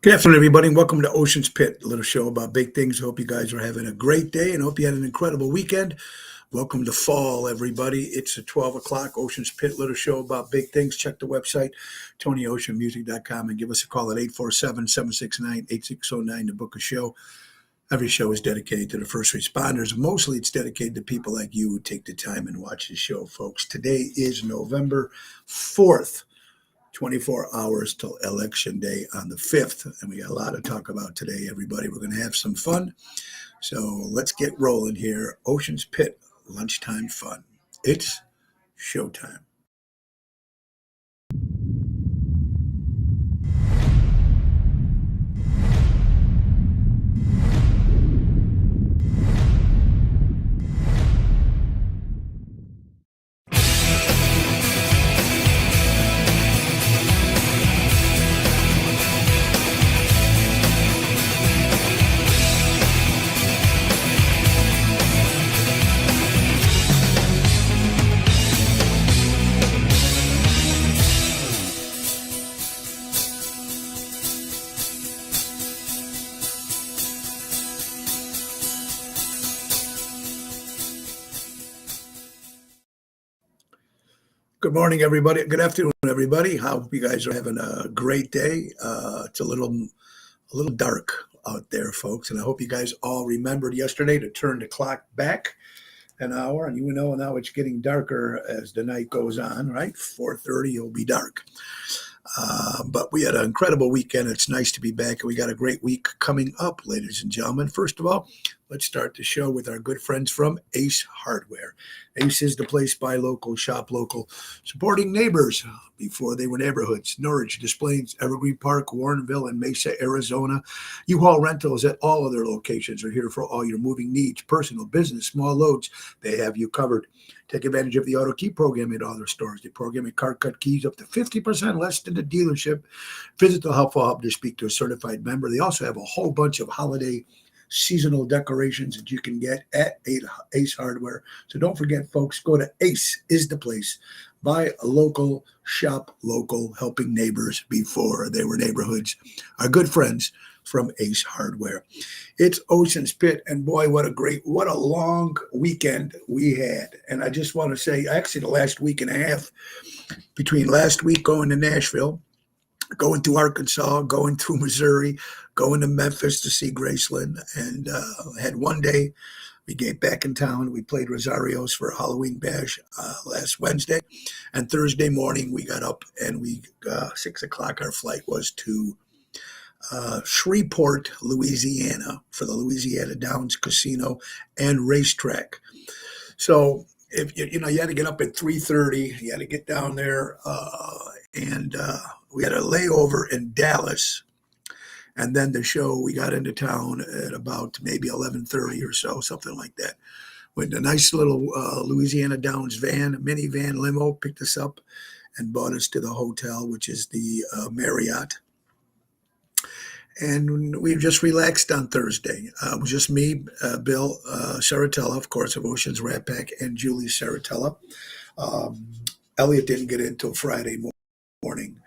Good afternoon, everybody, and welcome to Ocean's Pit, a little show about big things. Hope you guys are having a great day and hope you had an incredible weekend. Welcome to fall, everybody. It's at 12 o'clock, Ocean's Pit, little show about big things. Check the website, TonyOceanMusic.com, and give us a call at 847-769-8609 to book a show. Every show is dedicated to the first responders. Mostly it's dedicated to people like you who take the time and watch the show, folks. Today is November 4th. 24 hours till election day on the 5th. And we got a lot to talk about today, everybody. We're going to have some fun. So let's get rolling here. Ocean's Pit, lunchtime fun. It's showtime. Good morning, everybody. Good afternoon, everybody. Hope you guys are having a great day. It's a little dark out there, folks, and I hope you guys all remembered yesterday to turn the clock back an hour. And you know now it's getting darker as the night goes on, right? 4:30, it'll be dark. But we had an incredible weekend. It's nice to be back, and we got a great week coming up, ladies and gentlemen. First of all, let's start the show with our good friends from Ace Hardware. Ace is the place, buy local, shop local, supporting neighbors before they were neighborhoods. Norwich, Des Plaines, Evergreen Park, Warrenville, and Mesa, Arizona. U-Haul Rentals at all of their locations are here for all your moving needs, personal, business, small loads. They have you covered. Take advantage of the auto key program at all their stores. They program your car cut keys up to 50% less than the dealership. Visit the helpful hub to speak to a certified member. They also have a whole bunch of holiday seasonal decorations that you can get at Ace Hardware. So don't forget, folks, go to Ace is the place. Buy a local, shop local, helping neighbors before they were neighborhoods. Our good friends from Ace Hardware. It's Ocean's Pit, and boy, what a long weekend we had. And I just want to say, actually, the last week and a half, between last week going to Nashville, going to Arkansas, going to Missouri, going to Memphis to see Graceland, and had one day. We get back in town. We played Rosario's for a Halloween bash last Wednesday, and Thursday morning we got up and 6 o'clock. Our flight was to Shreveport, Louisiana, for the Louisiana Downs Casino and Racetrack. So if you had to get up at 3:30, you had to get down there, and we had a layover in Dallas. And then the show, we got into town at about maybe 11:30 or so, something like that. When a nice little Louisiana Downs van, a minivan limo, picked us up and brought us to the hotel, which is the Marriott. And we just relaxed on Thursday. It was just me, Bill Saratella, of course, of Ocean's Rat Pack, and Julie Saratella. Elliot didn't get in until Friday morning.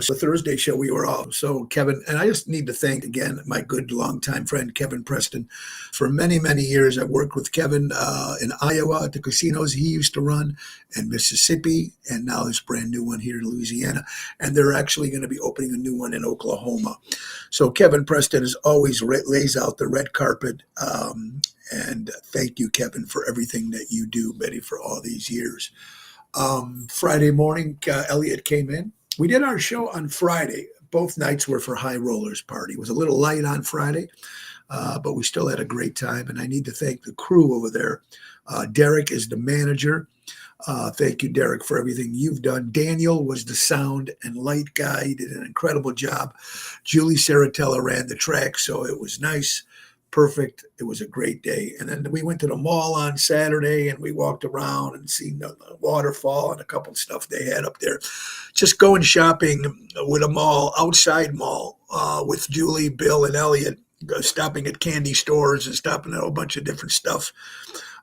So Thursday show we were off. So Kevin, and I just need to thank again my good longtime friend Kevin Preston. For many, many years, I've worked with Kevin in Iowa at the casinos he used to run, and Mississippi, and now this brand new one here in Louisiana. And they're actually going to be opening a new one in Oklahoma. So Kevin Preston is always lays out the red carpet. And thank you, Kevin, for everything that you do, Betty, for all these years. Friday morning, Elliot came in. We did our show on Friday. Both nights were for High Rollers Party. It was a little light on Friday, but we still had a great time. And I need to thank the crew over there. Derek is the manager. Thank you, Derek, for everything you've done. Daniel was the sound and light guy. He did an incredible job. Julie Saratella ran the track, so it was nice. Perfect. It was a great day. And then we went to the mall on Saturday and we walked around and seen the waterfall and a couple of stuff they had up there. Just going shopping with a mall, outside mall, with Julie, Bill, and Elliot, stopping at candy stores and stopping at a whole bunch of different stuff.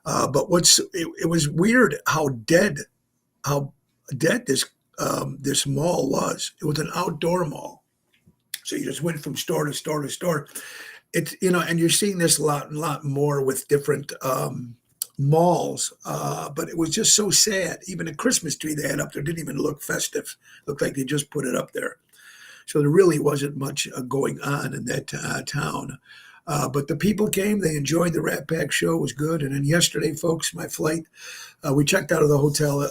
But it was weird how dead this mall was. It was an outdoor mall. So you just went from store to store to store. It's, and you're seeing this a lot more with different malls. But it was just so sad. Even a Christmas tree they had up there didn't even look festive. Looked like they just put it up there. So there really wasn't much going on in that town. But the people came. They enjoyed the Rat Pack show. It was good. And then yesterday, folks, my flight, we checked out of the hotel.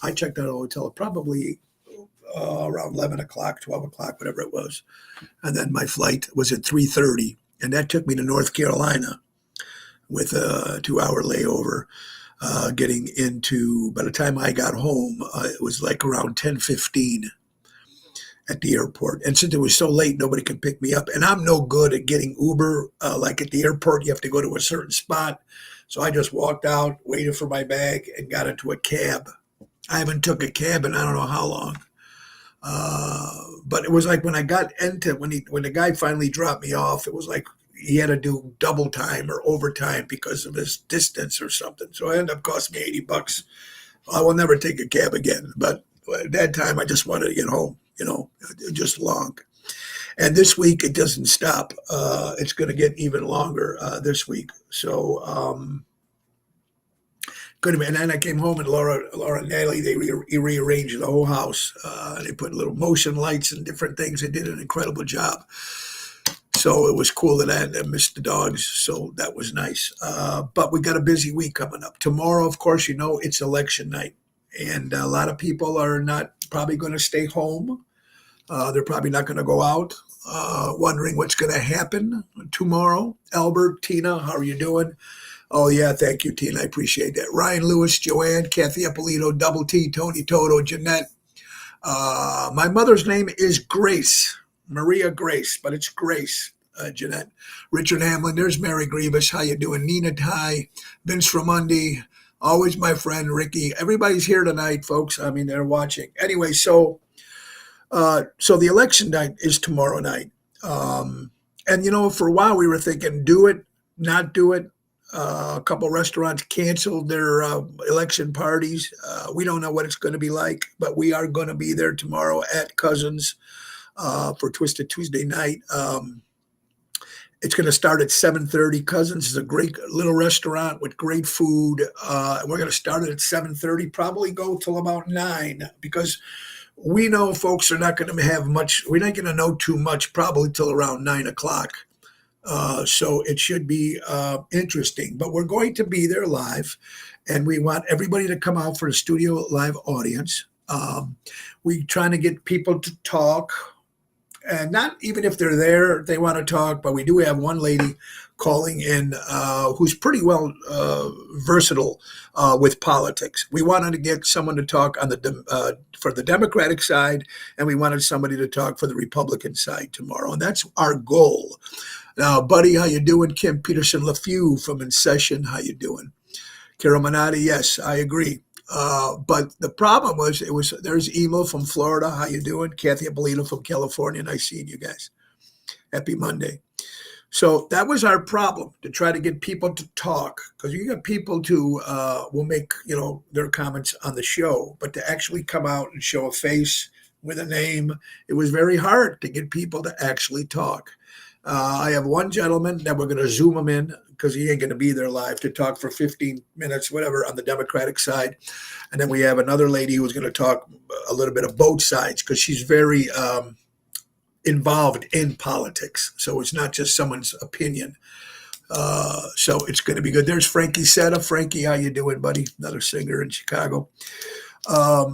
I checked out of the hotel probably around 11 o'clock, 12 o'clock, whatever it was. And then my flight was at 3:30. And that took me to North Carolina with a 2-hour layover. Getting into, by the time I got home, it was like around 10:15 at the airport. And since it was so late, nobody could pick me up. And I'm no good at getting Uber. Like at the airport, you have to go to a certain spot. So I just walked out, waited for my bag, and got into a cab. I haven't took a cab in I don't know how long. But it was like when I got into, when the guy finally dropped me off, it was like he had to do double time or overtime because of his distance or something. So it ended up costing me $80. I will never take a cab again. But at that time, I just wanted to get home. Just long. And this week, it doesn't stop. It's going to get even longer this week. So, good. And then I came home and Laura and Natalie, they rearranged the whole house. They put little motion lights and different things. They did an incredible job. So it was cool that I hadn't missed the dogs. So that was nice. But we got a busy week coming up. Tomorrow, of course, it's election night. And a lot of people are not probably going to stay home. They're probably not going to go out, wondering what's going to happen tomorrow. Albert, Tina, how are you doing? Oh, yeah, thank you, Tina. I appreciate that. Ryan Lewis, Joanne, Kathy Ippolito, Double T, Tony Toto, Jeanette. My mother's name is Grace, Maria Grace, but it's Grace, Jeanette. Richard Hamlin, there's Mary Grievous. How you doing? Nina Ty, Vince Ramundi, always my friend, Ricky. Everybody's here tonight, folks. I mean, they're watching. Anyway, so the election night is tomorrow night. And, for a while we were thinking, do it, not do it. A couple restaurants canceled their election parties. We don't know what it's going to be like, but we are going to be there tomorrow at Cousins for Twisted Tuesday night. It's going to start at 7:30. Cousins is a great little restaurant with great food. We're going to start it at 7:30, probably go till about 9 because we know folks are not going to have much. We're not going to know too much probably till around 9 o'clock. So it should be interesting. But we're going to be there live, and we want everybody to come out for the studio live audience. We're trying to get people to talk. And not even if they're there, they want to talk, but we do have one lady calling in who's pretty well versatile with politics. We wanted to get someone to talk on for the Democratic side, and we wanted somebody to talk for the Republican side tomorrow, and that's our goal. Now, buddy, how you doing? Kim Peterson LaFew from In Session, how you doing? Kira Manati, yes, I agree. But the problem was, there's Emo from Florida. How you doing? Kathy Ippolito from California. Nice seeing you guys. Happy Monday. So that was our problem, to try to get people to talk, because you got people who will make, their comments on the show, but to actually come out and show a face with a name, it was very hard to get people to actually talk. I have one gentleman that we're going to Zoom him in because he ain't going to be there live to talk for 15 minutes, whatever, on the Democratic side. And then we have another lady who's going to talk a little bit of both sides because she's very involved in politics. So it's not just someone's opinion. So it's going to be good. There's Frankie Setta. Frankie, how you doing, buddy? Another singer in Chicago.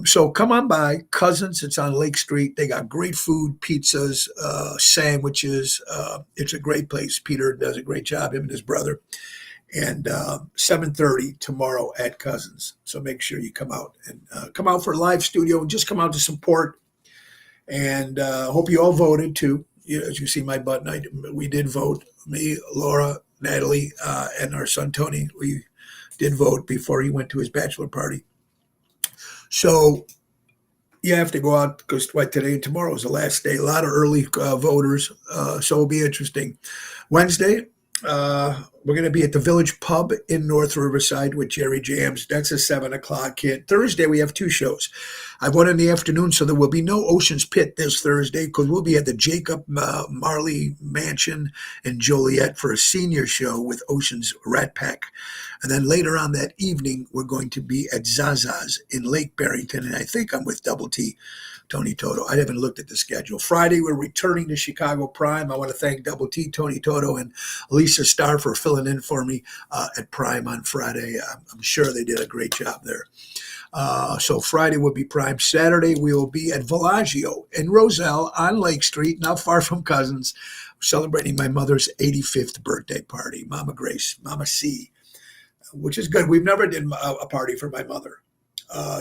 So come on by Cousins. It's on Lake Street. They got great food, pizzas, sandwiches. It's a great place. Peter does a great job, him and his brother. And 7:30 tomorrow at Cousins. So make sure you come out for a live studio and just come out to support. And hope you all voted too. As you see my button, we did vote. Me, Laura, Natalie, and our son Tony. We did vote before he went to his bachelor party. So you have to go out because today and tomorrow is the last day. A lot of early voters, so it'll be interesting. Wednesday, We're going to be at the Village Pub in North Riverside with Jerry Jams. That's a 7 o'clock hit. Thursday, we have two shows. I have one in the afternoon, so there will be no Ocean's Pit this Thursday because we'll be at the Jacob Marley Mansion in Joliet for a senior show with Ocean's Rat Pack. And then later on that evening, we're going to be at Zaza's in Lake Barrington, and I think I'm with Double T. Tony Toto. I haven't looked at the schedule. Friday, we're returning to Chicago Prime. I want to thank Double T, Tony Toto, and Lisa Starr for filling in for me at Prime on Friday. I'm sure they did a great job there. So Friday will be Prime. Saturday, we will be at Villaggio in Roselle on Lake Street, not far from Cousins, celebrating my mother's 85th birthday party. Mama Grace, Mama C, which is good. We've never did a party for my mother.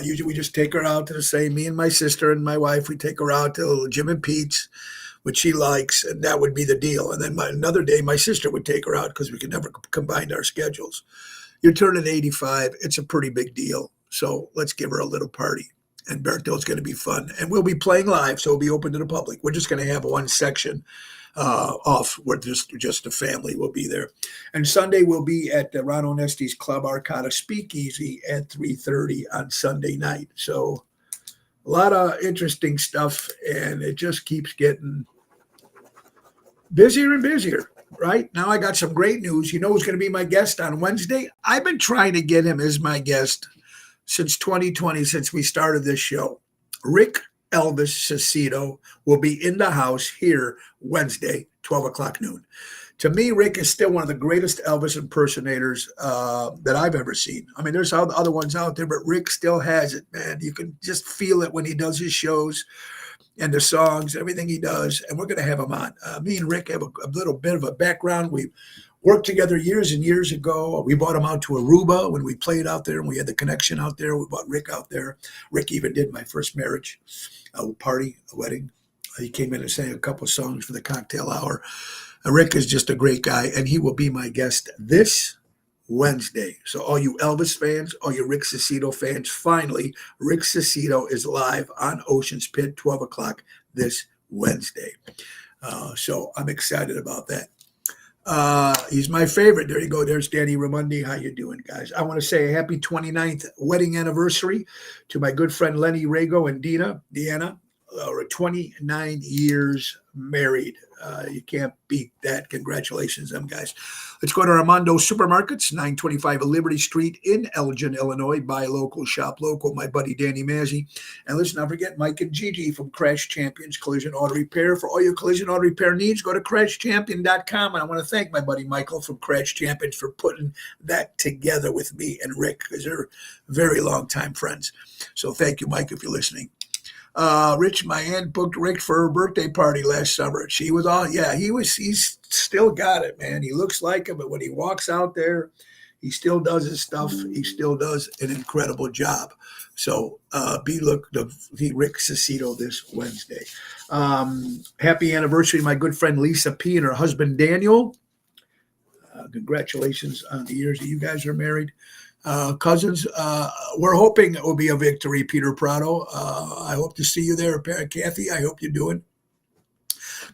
Usually we just take her out to the same, me and my sister and my wife, we take her out to Jim and Pete's, which she likes, and that would be the deal. And then another day, my sister would take her out because we could never combine our schedules. You're turning 85. It's a pretty big deal. So let's give her a little party. And Bertho's going to be fun. And we'll be playing live, so it'll be open to the public. We're just going to have one section off where just the family will be there. And Sunday we'll be at the Ron Onesti's Club Arcada Speakeasy at 3:30 on Sunday night. So a lot of interesting stuff, and it just keeps getting busier and busier. Right now, I got some great news. You know who's going to be my guest on Wednesday? I've been trying to get him as my guest since 2020, since we started this show. Rick Elvis Cicito will be in the house here Wednesday, 12 o'clock noon. To me, Rick is still one of the greatest Elvis impersonators that I've ever seen. I mean, there's other ones out there, but Rick still has it, man. You can just feel it when he does his shows and the songs, everything he does, and we're going to have him on. Me and Rick have a little bit of a background. We worked together years and years ago. We brought him out to Aruba when we played out there, and we had the connection out there. We brought Rick out there. Rick even did my first marriage party, a wedding. He came in and sang a couple of songs for the cocktail hour. Rick is just a great guy, and he will be my guest this Wednesday. So all you Elvis fans, all you Rick Cicito fans, finally, Rick Cicito is live on Ocean's Pit, 12 o'clock this Wednesday. So I'm excited about that. He's my favorite. There you go. There's Danny Ramundi. How you doing, guys? I want to say a happy 29th wedding anniversary to my good friend Lenny Rago and Deanna. 29 years married. You can't beat that. Congratulations, them guys. Let's go to Armando Supermarkets, 925 Liberty Street in Elgin, Illinois. Buy local, shop local. My buddy Danny Mazzi. And let's not forget Mike and Gigi from Crash Champions Collision Auto Repair. For all your collision auto repair needs, go to crashchampion.com. And I want to thank my buddy Michael from Crash Champions for putting that together with me and Rick, because they're very long-time friends. So thank you, Mike, if you're listening. Rich, my aunt booked Rick for her birthday party last summer. She was on, he's still got it, man. He looks like him, but when he walks out there, he still does his stuff. He still does an incredible job. So be Rick Cicito this Wednesday. Happy anniversary to my good friend Lisa P. and her husband Daniel. Congratulations on the years that you guys are married. Cousins, we're hoping it will be a victory, Peter Prado. I hope to see you there. Kathy, I hope you're doing.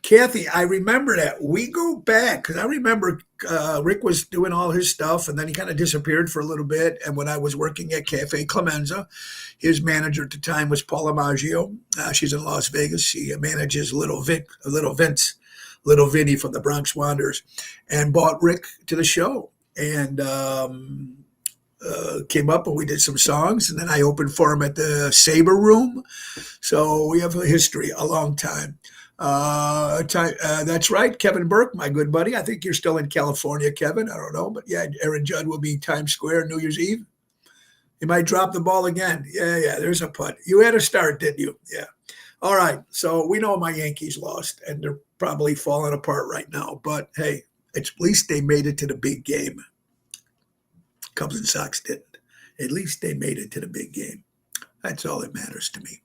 Kathy, I remember that. We go back, because I remember Rick was doing all his stuff, and then he kind of disappeared for a little bit. And when I was working at Cafe Clemenza, his manager at the time was Paula Maggio. She's in Las Vegas. She manages Little Vinny from the Bronx Wanderers, and brought Rick to the show. And came up and we did some songs, and then I opened for him at the Sabre Room. So we have a history, a long time. That's right, Kevin Burke, my good buddy. I think you're still in California, Kevin. I don't know, but yeah, Aaron Judd will be Times Square New Year's Eve. You might drop the ball again. Yeah, there's a putt. You had a start, didn't you? Yeah. All right, so we know my Yankees lost, and they're probably falling apart right now. But hey, at least they made it to the big game. Cubs and Sox didn't. At least they made it to the big game. That's all that matters to me.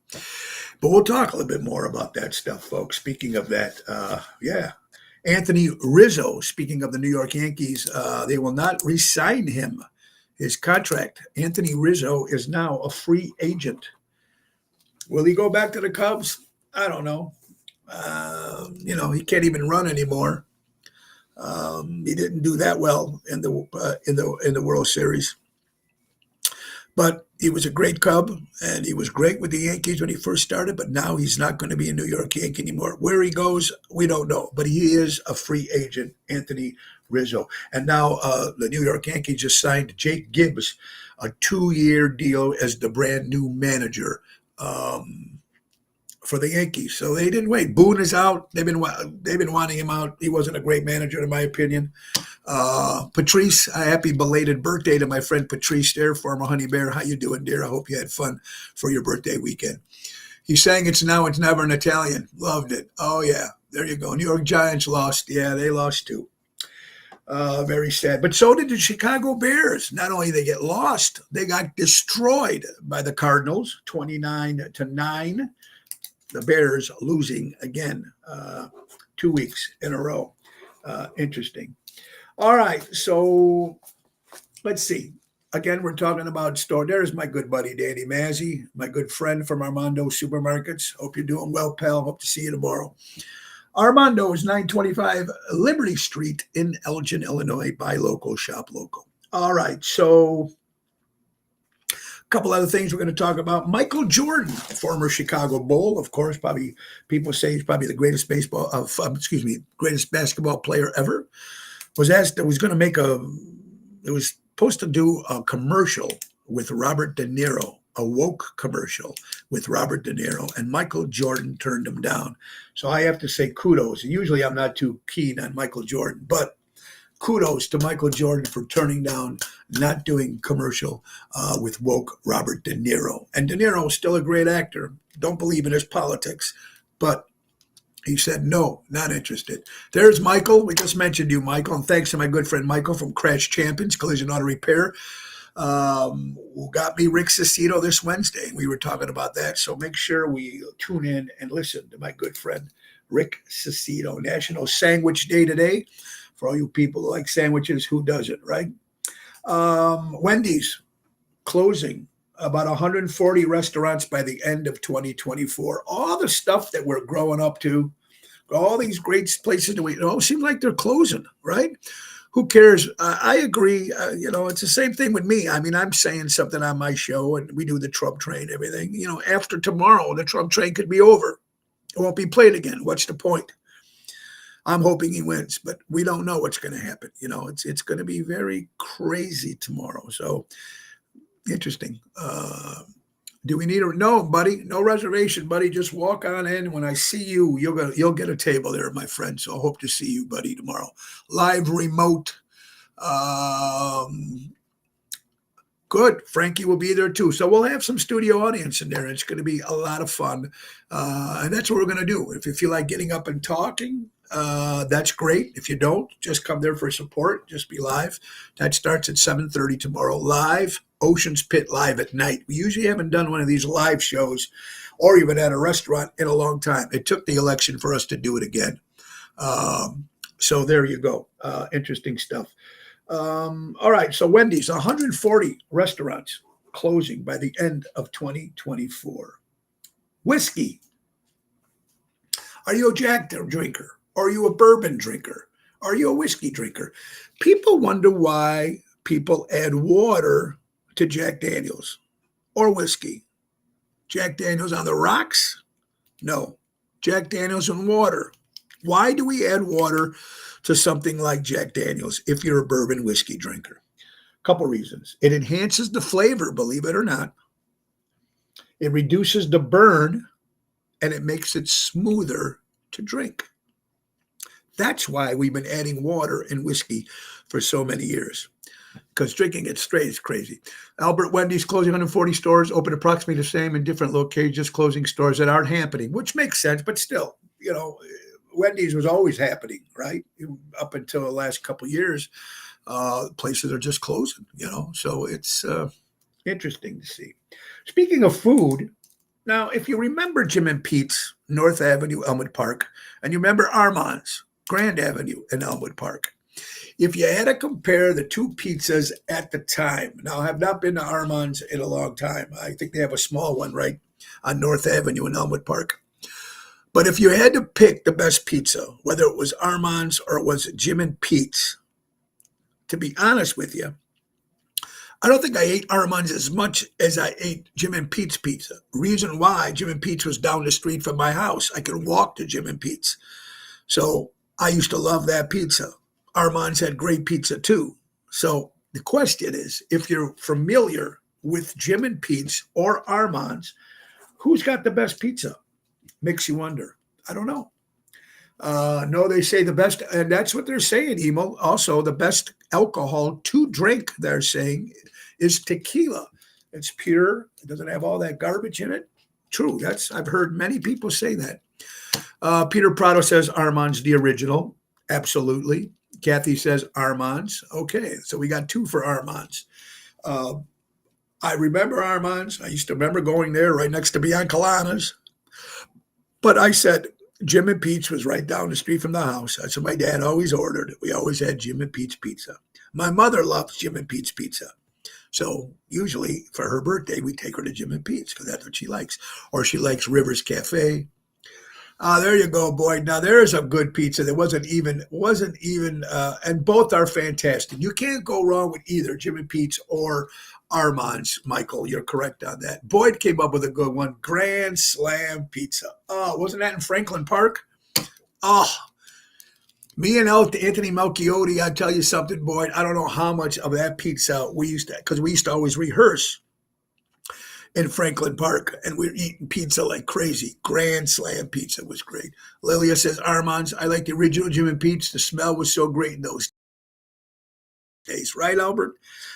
But we'll talk a little bit more about that stuff, folks. Speaking of that, Anthony Rizzo, speaking of the New York Yankees, they will not re-sign him, his contract. Anthony Rizzo is now a free agent. Will he go back to the Cubs? I don't know. He can't even run anymore. He didn't do that well in the World Series, but he was a great Cub, and he was great with the Yankees when he first started. But now he's not going to be a New York Yankee anymore. Where he goes, we don't know. But he is a free agent, Anthony Rizzo. And now the New York Yankees just signed Jake Gibbs, a 2-year deal as the brand new manager for the Yankees. So they didn't wait. Boone is out. They've been wanting him out. He wasn't a great manager, in my opinion. Patrice, a happy belated birthday to my friend Patrice there, former Honey Bear. How you doing, dear? I hope you had fun for your birthday weekend. He sang It's Now, It's Never in Italian. Loved it. Oh, yeah. There you go. New York Giants lost. Yeah, they lost too. Very sad. But so did the Chicago Bears. Not only they get lost, they got destroyed by the Cardinals, 29-9. The Bears losing again 2 weeks in a row. Interesting. All right, so let's see. Again, we're talking about store. There's my good buddy, Danny Mazzi, my good friend from Armando Supermarkets. Hope you're doing well, pal. Hope to see you tomorrow. Armando is 925 Liberty Street in Elgin, Illinois. Buy local, shop local. All right, so couple other things we're going to talk about. Michael Jordan, former Chicago Bull, of course, probably people say he's probably the greatest greatest basketball player ever. Was supposed to do a commercial with Robert De Niro, a woke commercial with Robert De Niro, and Michael Jordan turned him down. So I have to say kudos. Usually I'm not too keen on Michael Jordan, but kudos to Michael Jordan for turning down not doing commercial with woke Robert De Niro. And De Niro is still a great actor. Don't believe in his politics, but he said, no, not interested. There's Michael. We just mentioned you, Michael. And thanks to my good friend Michael from Crash Champions, Collision Auto Repair, who got me Rick Cicito this Wednesday. We were talking about that. So make sure we tune in and listen to my good friend Rick Cicito. National Sandwich Day today. For all you people who like sandwiches, who doesn't, right? Wendy's closing about 140 restaurants by the end of 2024. All the stuff that we're growing up to, all these great places that we seem like they're closing, right? Who cares? I agree. It's the same thing with me. I mean, I'm saying something on my show, and we do the Trump train, everything. After tomorrow, the Trump train could be over. It won't be played again. What's the point? I'm hoping he wins, but we don't know what's going to happen. It's going to be very crazy tomorrow. So interesting. Do we need no, buddy? No reservation, buddy. Just walk on in. When I see you, you'll get a table there, my friend. So I hope to see you, buddy, tomorrow. Live remote. Good. Frankie will be there too. So we'll have some studio audience in there. It's going to be a lot of fun. And that's what we're going to do. If you feel like getting up and talking, that's great. If you don't, just come there for support. Just be live. That starts at 7:30 tomorrow. Live, Ocean's Pit live at night. We usually haven't done one of these live shows or even at a restaurant in a long time. It took the election for us to do it again. So there you go. Interesting stuff. All right. So Wendy's, 140 restaurants closing by the end of 2024. Whiskey. Are you a Jack drinker? Are you a bourbon drinker? Are you a whiskey drinker? People wonder why people add water to Jack Daniels or whiskey. Jack Daniels on the rocks? No. Jack Daniels and water. Why do we add water to something like Jack Daniels if you're a bourbon whiskey drinker? A couple reasons. It enhances the flavor, believe it or not. It reduces the burn, and it makes it smoother to drink. That's why we've been adding water in whiskey for so many years, because drinking it straight is crazy. Albert Wendy's closing 140 stores, open approximately the same in different locations, just closing stores that aren't happening, which makes sense, but still, Wendy's was always happening, right? Up until the last couple of years, places are just closing, so it's interesting to see. Speaking of food, now, if you remember Jim and Pete's, North Avenue, Elmwood Park, and you remember Armand's, Grand Avenue in Elmwood Park, if you had to compare the two pizzas at the time, now I have not been to Armand's in a long time. I think they have a small one right on North Avenue in Elmwood Park. But if you had to pick the best pizza, whether it was Armand's or it was Jim and Pete's, to be honest with you, I don't think I ate Armand's as much as I ate Jim and Pete's pizza. Reason why, Jim and Pete's was down the street from my house. I could walk to Jim and Pete's. So I used to love that pizza. Armand's had great pizza too. So the question is, if you're familiar with Jim and Pete's or Armand's, who's got the best pizza? Makes you wonder. I don't know. No, they say the best, and that's what they're saying, Emo. Also, the best alcohol to drink, they're saying, is tequila. It's pure. It doesn't have all that garbage in it. True. I've heard many people say that. Peter Prado says Armand's the original. Absolutely. Kathy says Armand's. Okay, so we got 2 for Armand's. I remember Armand's. I used to remember going there right next to Biancalana's. But I said Jim and Pete's was right down the street from the house. That's what my dad always ordered. We always had Jim and Pete's pizza. My mother loves Jim and Pete's pizza. So usually for her birthday, we take her to Jim and Pete's because that's what she likes. Or she likes Rivers Cafe. There you go, Boyd. Now there is a good pizza that wasn't even, and both are fantastic. You can't go wrong with either Jim and Pete's or Armand's. Michael, you're correct on that. Boyd came up with a good one. Grand Slam Pizza. Oh, wasn't that in Franklin Park? Oh, me and Anthony Melchiotti, I tell you something, Boyd. I don't know how much of that pizza we used to always rehearse in Franklin Park, and we were eating pizza like crazy. Grand Slam Pizza was great. Lilia says, Armand's, I like the original Jim and Pete's. The smell was so great in those days. Right, Albert?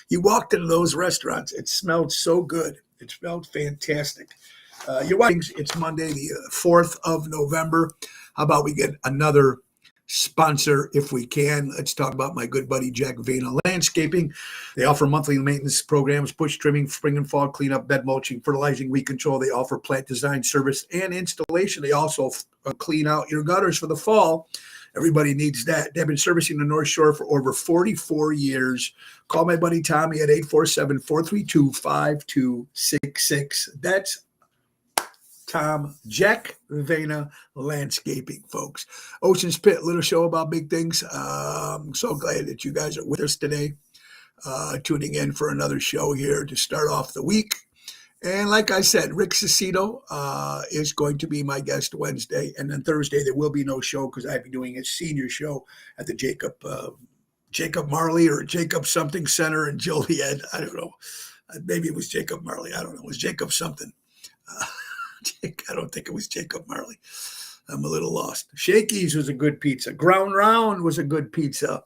You walked into those restaurants. It smelled so good. It smelled fantastic. You're watching. It's Monday, the 4th of November. How about we get another sponsor if we can? Let's talk about my good buddy Jack Vena Landscaping. They offer monthly maintenance programs, bush trimming, spring and fall cleanup, bed mulching, fertilizing, weed control. They offer plant design service and installation. They also clean out your gutters for the fall. Everybody needs that. They've been servicing the North Shore for over 44 years. Call my buddy Tommy at 847-432-5266. That's Tom, Jack Vena Landscaping, folks. Ocean's Pit, little show about big things. I'm so glad that you guys are with us today, tuning in for another show here to start off the week. And like I said, Rick Cicito is going to be my guest Wednesday. And then Thursday, there will be no show because I'll be doing a senior show at the Jacob Marley or Jacob something center in Joliet. I don't know. Maybe it was Jacob Marley. I don't know. It was Jacob something. I don't think it was Jacob Marley. I'm a little lost. Shakey's was a good pizza. Ground Round was a good pizza.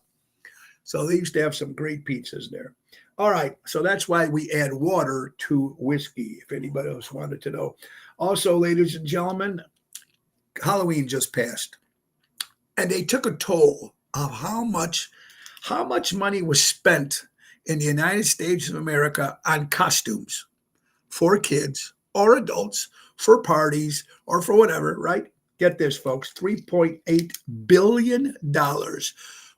So they used to have some great pizzas there. All right. So that's why we add water to whiskey, if anybody else wanted to know. Also, ladies and gentlemen, Halloween just passed. And they took a toll of how much money was spent in the United States of America on costumes for kids or adults, for parties, or for whatever, right? Get this, folks. $3.8 billion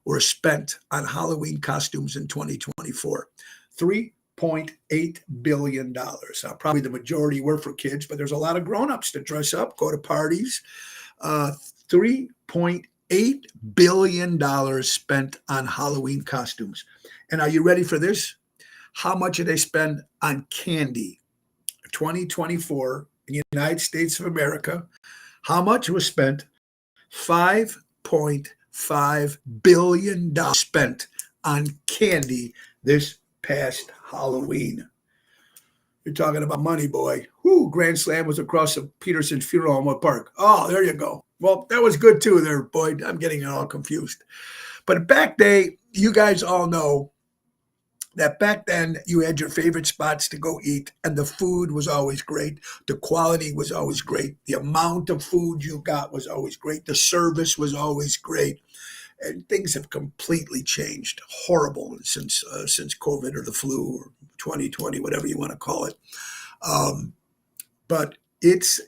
were spent on Halloween costumes in 2024. $3.8 billion. Now, probably the majority were for kids, but there's a lot of grown-ups that dress up, go to parties. $3.8 billion spent on Halloween costumes. And are you ready for this? How much did they spend on candy? 2024 in the United States of America, how much was spent? $5.5 billion spent on candy this past Halloween. You're talking about money, boy. Whoo, Grand Slam was across the Peterson Funeral Home Park. Oh, there you go. Well, that was good too there, Boyd. I'm getting it all confused. But back day, you guys all know that back then you had your favorite spots to go eat and the food was always great. The quality was always great. The amount of food you got was always great. The service was always great. And things have completely changed. Horrible since COVID or the flu or 2020, whatever you want to call it. But that's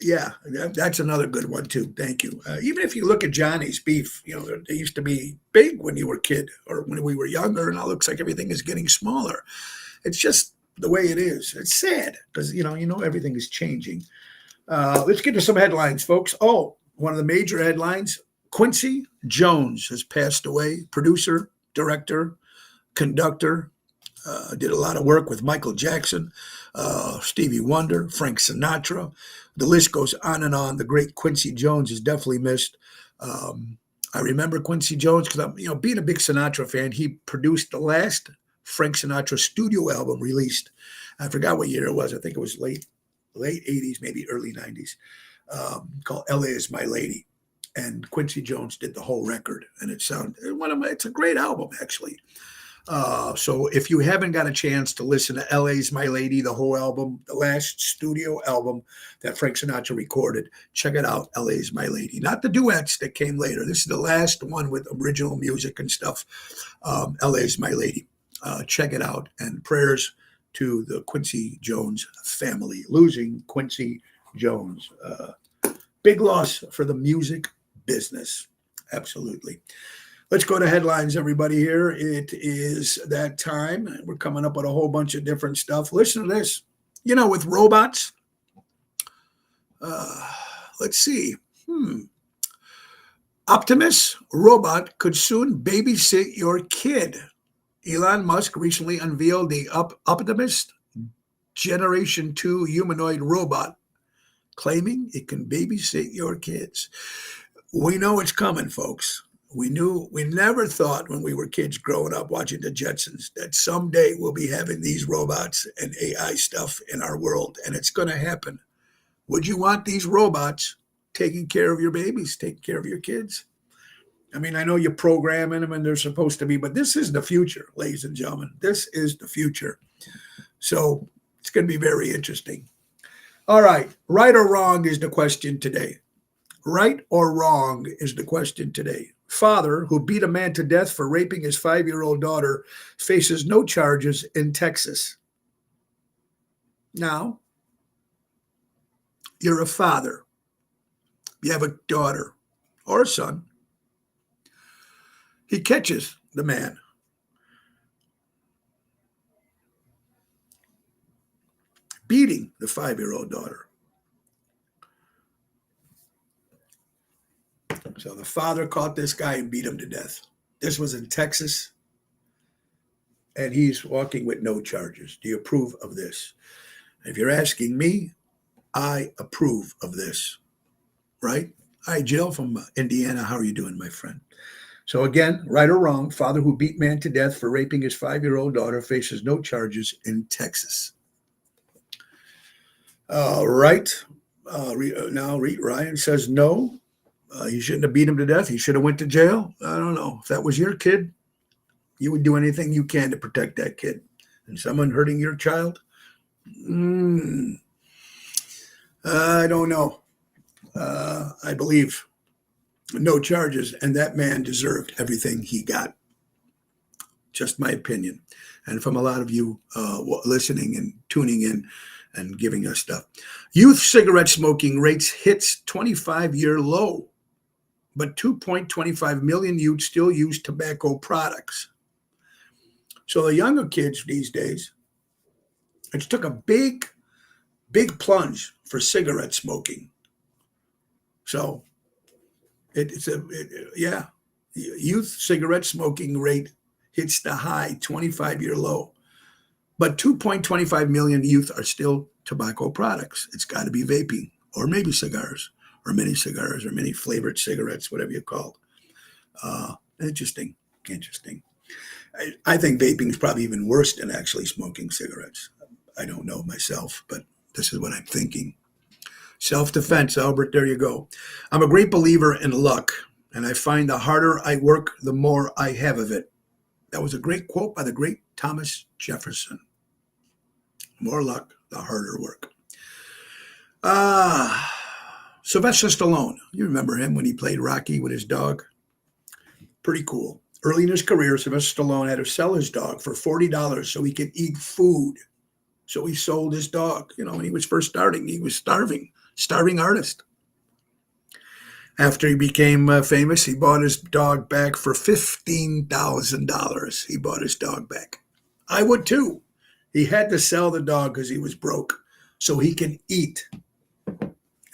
another good one too. Thank you. Even if you look at Johnny's Beef, they used to be big when you were a kid or when we were younger, and now it looks like everything is getting smaller. It's just the way it is. It's sad because, everything is changing. Let's get to some headlines, folks. Oh, one of the major headlines, Quincy Jones has passed away, producer, director, conductor, did a lot of work with Michael Jackson, Stevie Wonder, Frank Sinatra. The list goes on and on. The great Quincy Jones is definitely missed. I remember Quincy Jones because I'm, being a big Sinatra fan. He produced the last Frank Sinatra studio album released. I forgot what year it was. I think it was late '80s, maybe early '90s. Called "L.A. Is My Lady," and Quincy Jones did the whole record, and it's a great album actually. So if you haven't got a chance to listen to "L.A.'s My Lady," the whole album, the last studio album that Frank Sinatra recorded, check it out, "L.A.'s My Lady." Not the duets that came later. This is the last one with original music and stuff. "L.A.'s My Lady." Check it out. And prayers to the Quincy Jones family, losing Quincy Jones. Big loss for the music business. Absolutely. Let's go to headlines, everybody. Here it is that time. We're coming up with a whole bunch of different stuff. Listen to this. With robots, let's see. Optimus robot could soon babysit your kid. Elon Musk recently unveiled the Optimus Generation 2 humanoid robot, claiming it can babysit your kids. We know it's coming, folks. We never thought when we were kids growing up watching the Jetsons that someday we'll be having these robots and AI stuff in our world, and it's going to happen. Would you want these robots taking care of your babies, taking care of your kids? I mean, I know you're programming them and they're supposed to be, but this is the future, ladies and gentlemen. This is the future. So it's going to be very interesting. All right. Right or wrong is the question today. Right or wrong is the question today. Father who beat a man to death for raping his 5-year-old daughter faces no charges in Texas. Now, you're a father. You have a daughter or a son. He catches the man beating the 5-year-old daughter. So the father caught this guy and beat him to death. This was in Texas, and he's walking with no charges. Do you approve of this? If you're asking me, I approve of this, right? Hi, Jill from Indiana. How are you doing, my friend? So again, right or wrong, father who beat man to death for raping his 5-year-old daughter faces no charges in Texas. Right. Now, Ryan says no. He shouldn't have beat him to death. He should have went to jail. I don't know. If that was your kid, you would do anything you can to protect that kid. And someone hurting your child? I don't know. I believe no charges, and that man deserved everything he got. Just my opinion. And from a lot of you listening and tuning in and giving us stuff. Youth cigarette smoking rates hits 25-year low, but 2.25 million youth still use tobacco products. So the younger kids these days, it took a big plunge for cigarette smoking. So youth cigarette smoking rate hits the high 25-year low. But 2.25 million youth are still tobacco products. It's got to be vaping or maybe cigars or mini flavored cigarettes, whatever you call it. Interesting. I think vaping is probably even worse than actually smoking cigarettes. I don't know myself, but this is what I'm thinking. Self-defense, Albert, there you go. I'm a great believer in luck, and I find the harder I work, the more I have of it. That was a great quote by the great Thomas Jefferson. More luck, the harder work. Sylvester Stallone. You remember him when he played Rocky with his dog? Pretty cool. Early in his career, Sylvester Stallone had to sell his dog for $40 so he could eat food. So he sold his dog. When he was first starting, he was starving artist. After he became famous, he bought his dog back for $15,000. He bought his dog back. I would too. He had to sell the dog because he was broke so he can eat.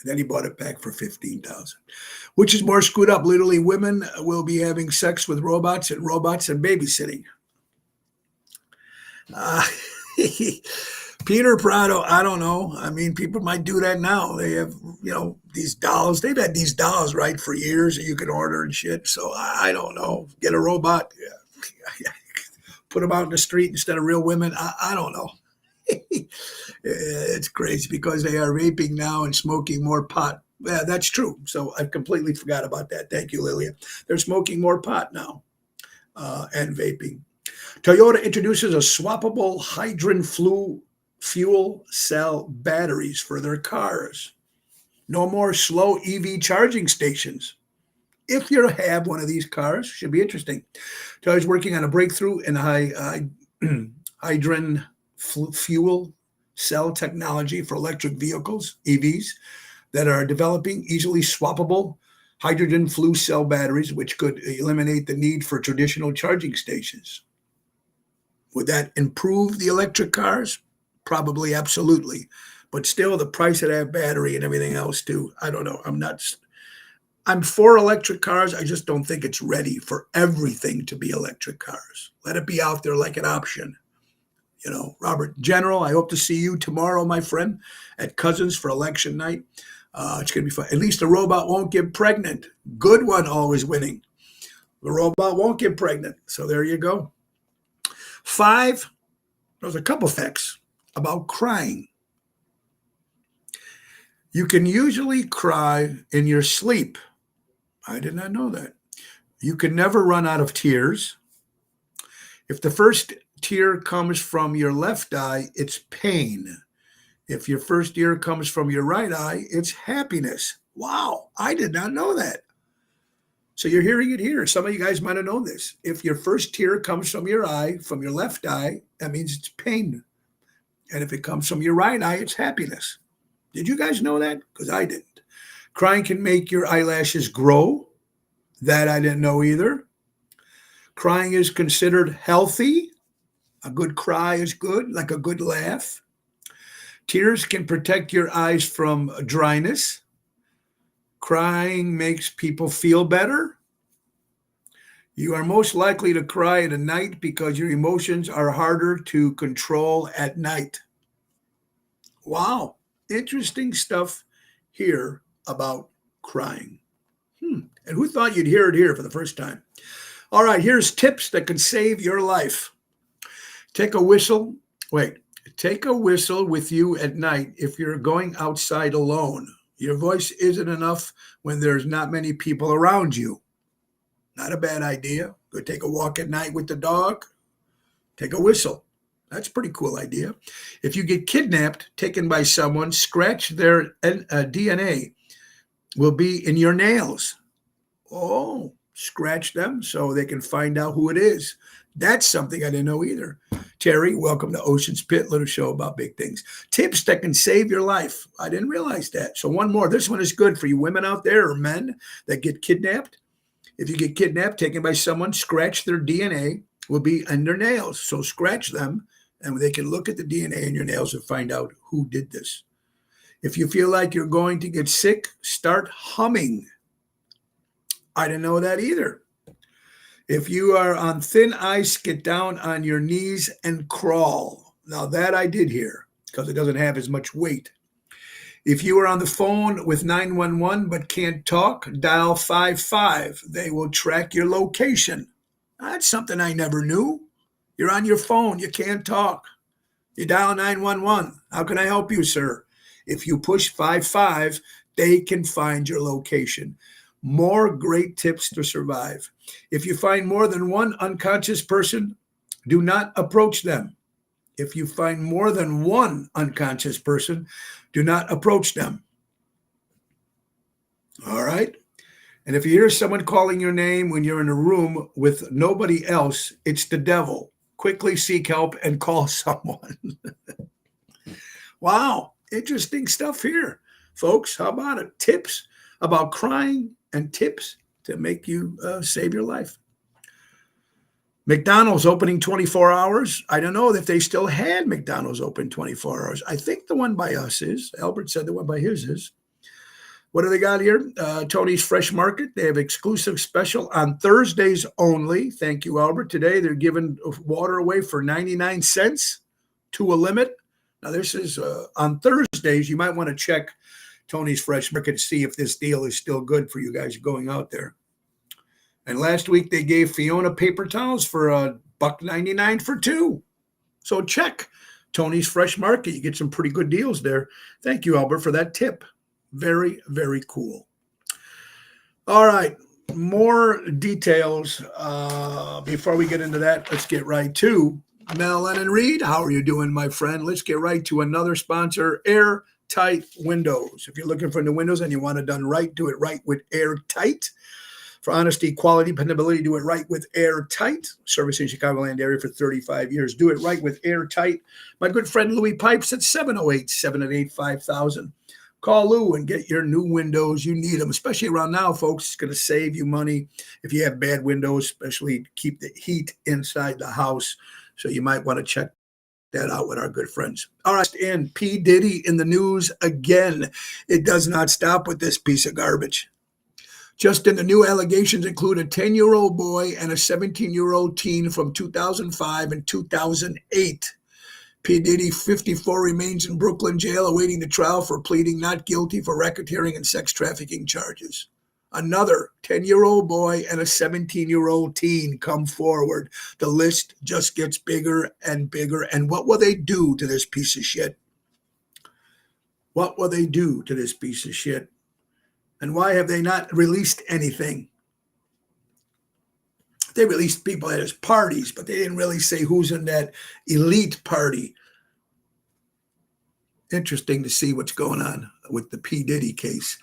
And then he bought it back for 15,000. Which is more screwed up? Literally, women will be having sex with robots and babysitting. Peter Prado, I don't know. I mean, people might do that now. They have, these dolls. They've had these dolls, right, for years that you can order and shit. So I don't know. Get a robot. Put them out in the street instead of real women. I don't know. It's crazy because they are vaping now and smoking more pot. Yeah, that's true. So I completely forgot about that. Thank you, Lilia. They're smoking more pot now and vaping. Toyota introduces a swappable hydrogen fuel cell batteries for their cars. No more slow EV charging stations. If you have one of these cars, should be interesting. Toyota's working on a breakthrough in hydrogen fuel cell technology for electric vehicles, EVs, that are developing easily swappable hydrogen fuel cell batteries, which could eliminate the need for traditional charging stations. Would that improve the electric cars? Probably, absolutely. But still, the price of that battery and everything else too, I don't know. I'm for electric cars. I just don't think it's ready for everything to be electric cars. Let it be out there like an option. Robert General, I hope to see you tomorrow, my friend, at Cousins for election night. It's going to be fun. At least the robot won't get pregnant. Good one always winning. The robot won't get pregnant. So there you go. 5, there's a couple facts about crying. You can usually cry in your sleep. I did not know that. You can never run out of tears. If the first tear comes from your left eye, it's pain. If your first tear comes from your right eye, it's happiness. Wow, I did not know that. So you're hearing it here. Some of you guys might have known this. If your first tear comes from your eye, from your left eye, that means it's pain. And if it comes from your right eye, it's happiness. Did you guys know that? Because I didn't. Crying can make your eyelashes grow. That I didn't know either. Crying is considered healthy. A good cry is good, like a good laugh. Tears can protect your eyes from dryness. Crying makes people feel better. You are most likely to cry at night because your emotions are harder to control at night. Wow, interesting stuff here about crying. And who thought you'd hear it here for the first time? All right, here's tips that can save your life. Take a whistle with you at night if you're going outside alone. Your voice isn't enough when there's not many people around you. Not a bad idea. Go take a walk at night with the dog. Take a whistle. That's a pretty cool idea. If you get kidnapped, taken by someone, scratch their DNA will be in your nails. Oh, scratch them so they can find out who it is. That's something I didn't know either. Terry, welcome to Ocean's Pit, little show about big things. Tips that can save your life. I didn't realize that. So one more. This one is good for you women out there or men that get kidnapped. If you get kidnapped, taken by someone, scratch their DNA will be in their nails. So scratch them and they can look at the DNA in your nails and find out who did this. If you feel like you're going to get sick, start humming. I didn't know that either. If you are on thin ice, get down on your knees and crawl. Now that I did hear because it doesn't have as much weight. If you are on the phone with 911 but can't talk, dial 55. They will track your location. That's something I never knew. You're on your phone. You can't talk. You dial 911. How can I help you, sir? If you push 55, they can find your location. More great tips to survive. If you find more than one unconscious person, do not approach them. If you find more than one unconscious person, do not approach them. All right? And if you hear someone calling your name when you're in a room with nobody else, it's the devil. Quickly seek help and call someone. Wow, interesting stuff here, folks. How about it? Tips about crying and tips to make you save your life. McDonald's opening 24 hours. I don't know if they still had McDonald's open 24 hours. I think the one by us is. Albert said the one by his is. What do they got here? Tony's Fresh Market. They have exclusive special on Thursdays only. Thank you, Albert. Today they're giving water away for 99 cents to a limit. Now, this is on Thursdays. You might want to check Tony's Fresh Market to see if this deal is still good for you guys going out there. And last week they gave Fiona paper towels for $1.99 for two. So check Tony's Fresh Market. You get some pretty good deals there. Thank you, Albert, for that tip. Very, very cool. All right, more details. Before we get into that, let's get right to Mel Lennon Reed. How are you doing, my friend? Let's get right to another sponsor, Airtight Windows. If you're looking for new windows and you want it done right, do it right with Airtight. For honesty, quality, dependability, do it right with Airtight. Servicing Chicagoland area for 35 years. Do it right with Airtight. My good friend Louis Pipes at 708-788-5000. Call Lou and get your new windows. You need them, especially around now, folks. It's going to save you money if you have bad windows, especially keep the heat inside the house. So you might want to check that out with our good friends. All right, and P. Diddy in the news again. It does not stop with this piece of garbage. Just in the new allegations include a 10-year-old boy and a 17-year-old teen from 2005 and 2008. P. Diddy, 54, remains in Brooklyn jail awaiting the trial for pleading not guilty for racketeering and sex trafficking charges. Another 10-year-old boy and a 17-year-old teen come forward. The list just gets bigger and bigger. And what will they do to this piece of shit? What will they do to this piece of shit? And why have they not released anything? They released people at his parties, but they didn't really say who's in that elite party. Interesting to see what's going on with the P. Diddy case.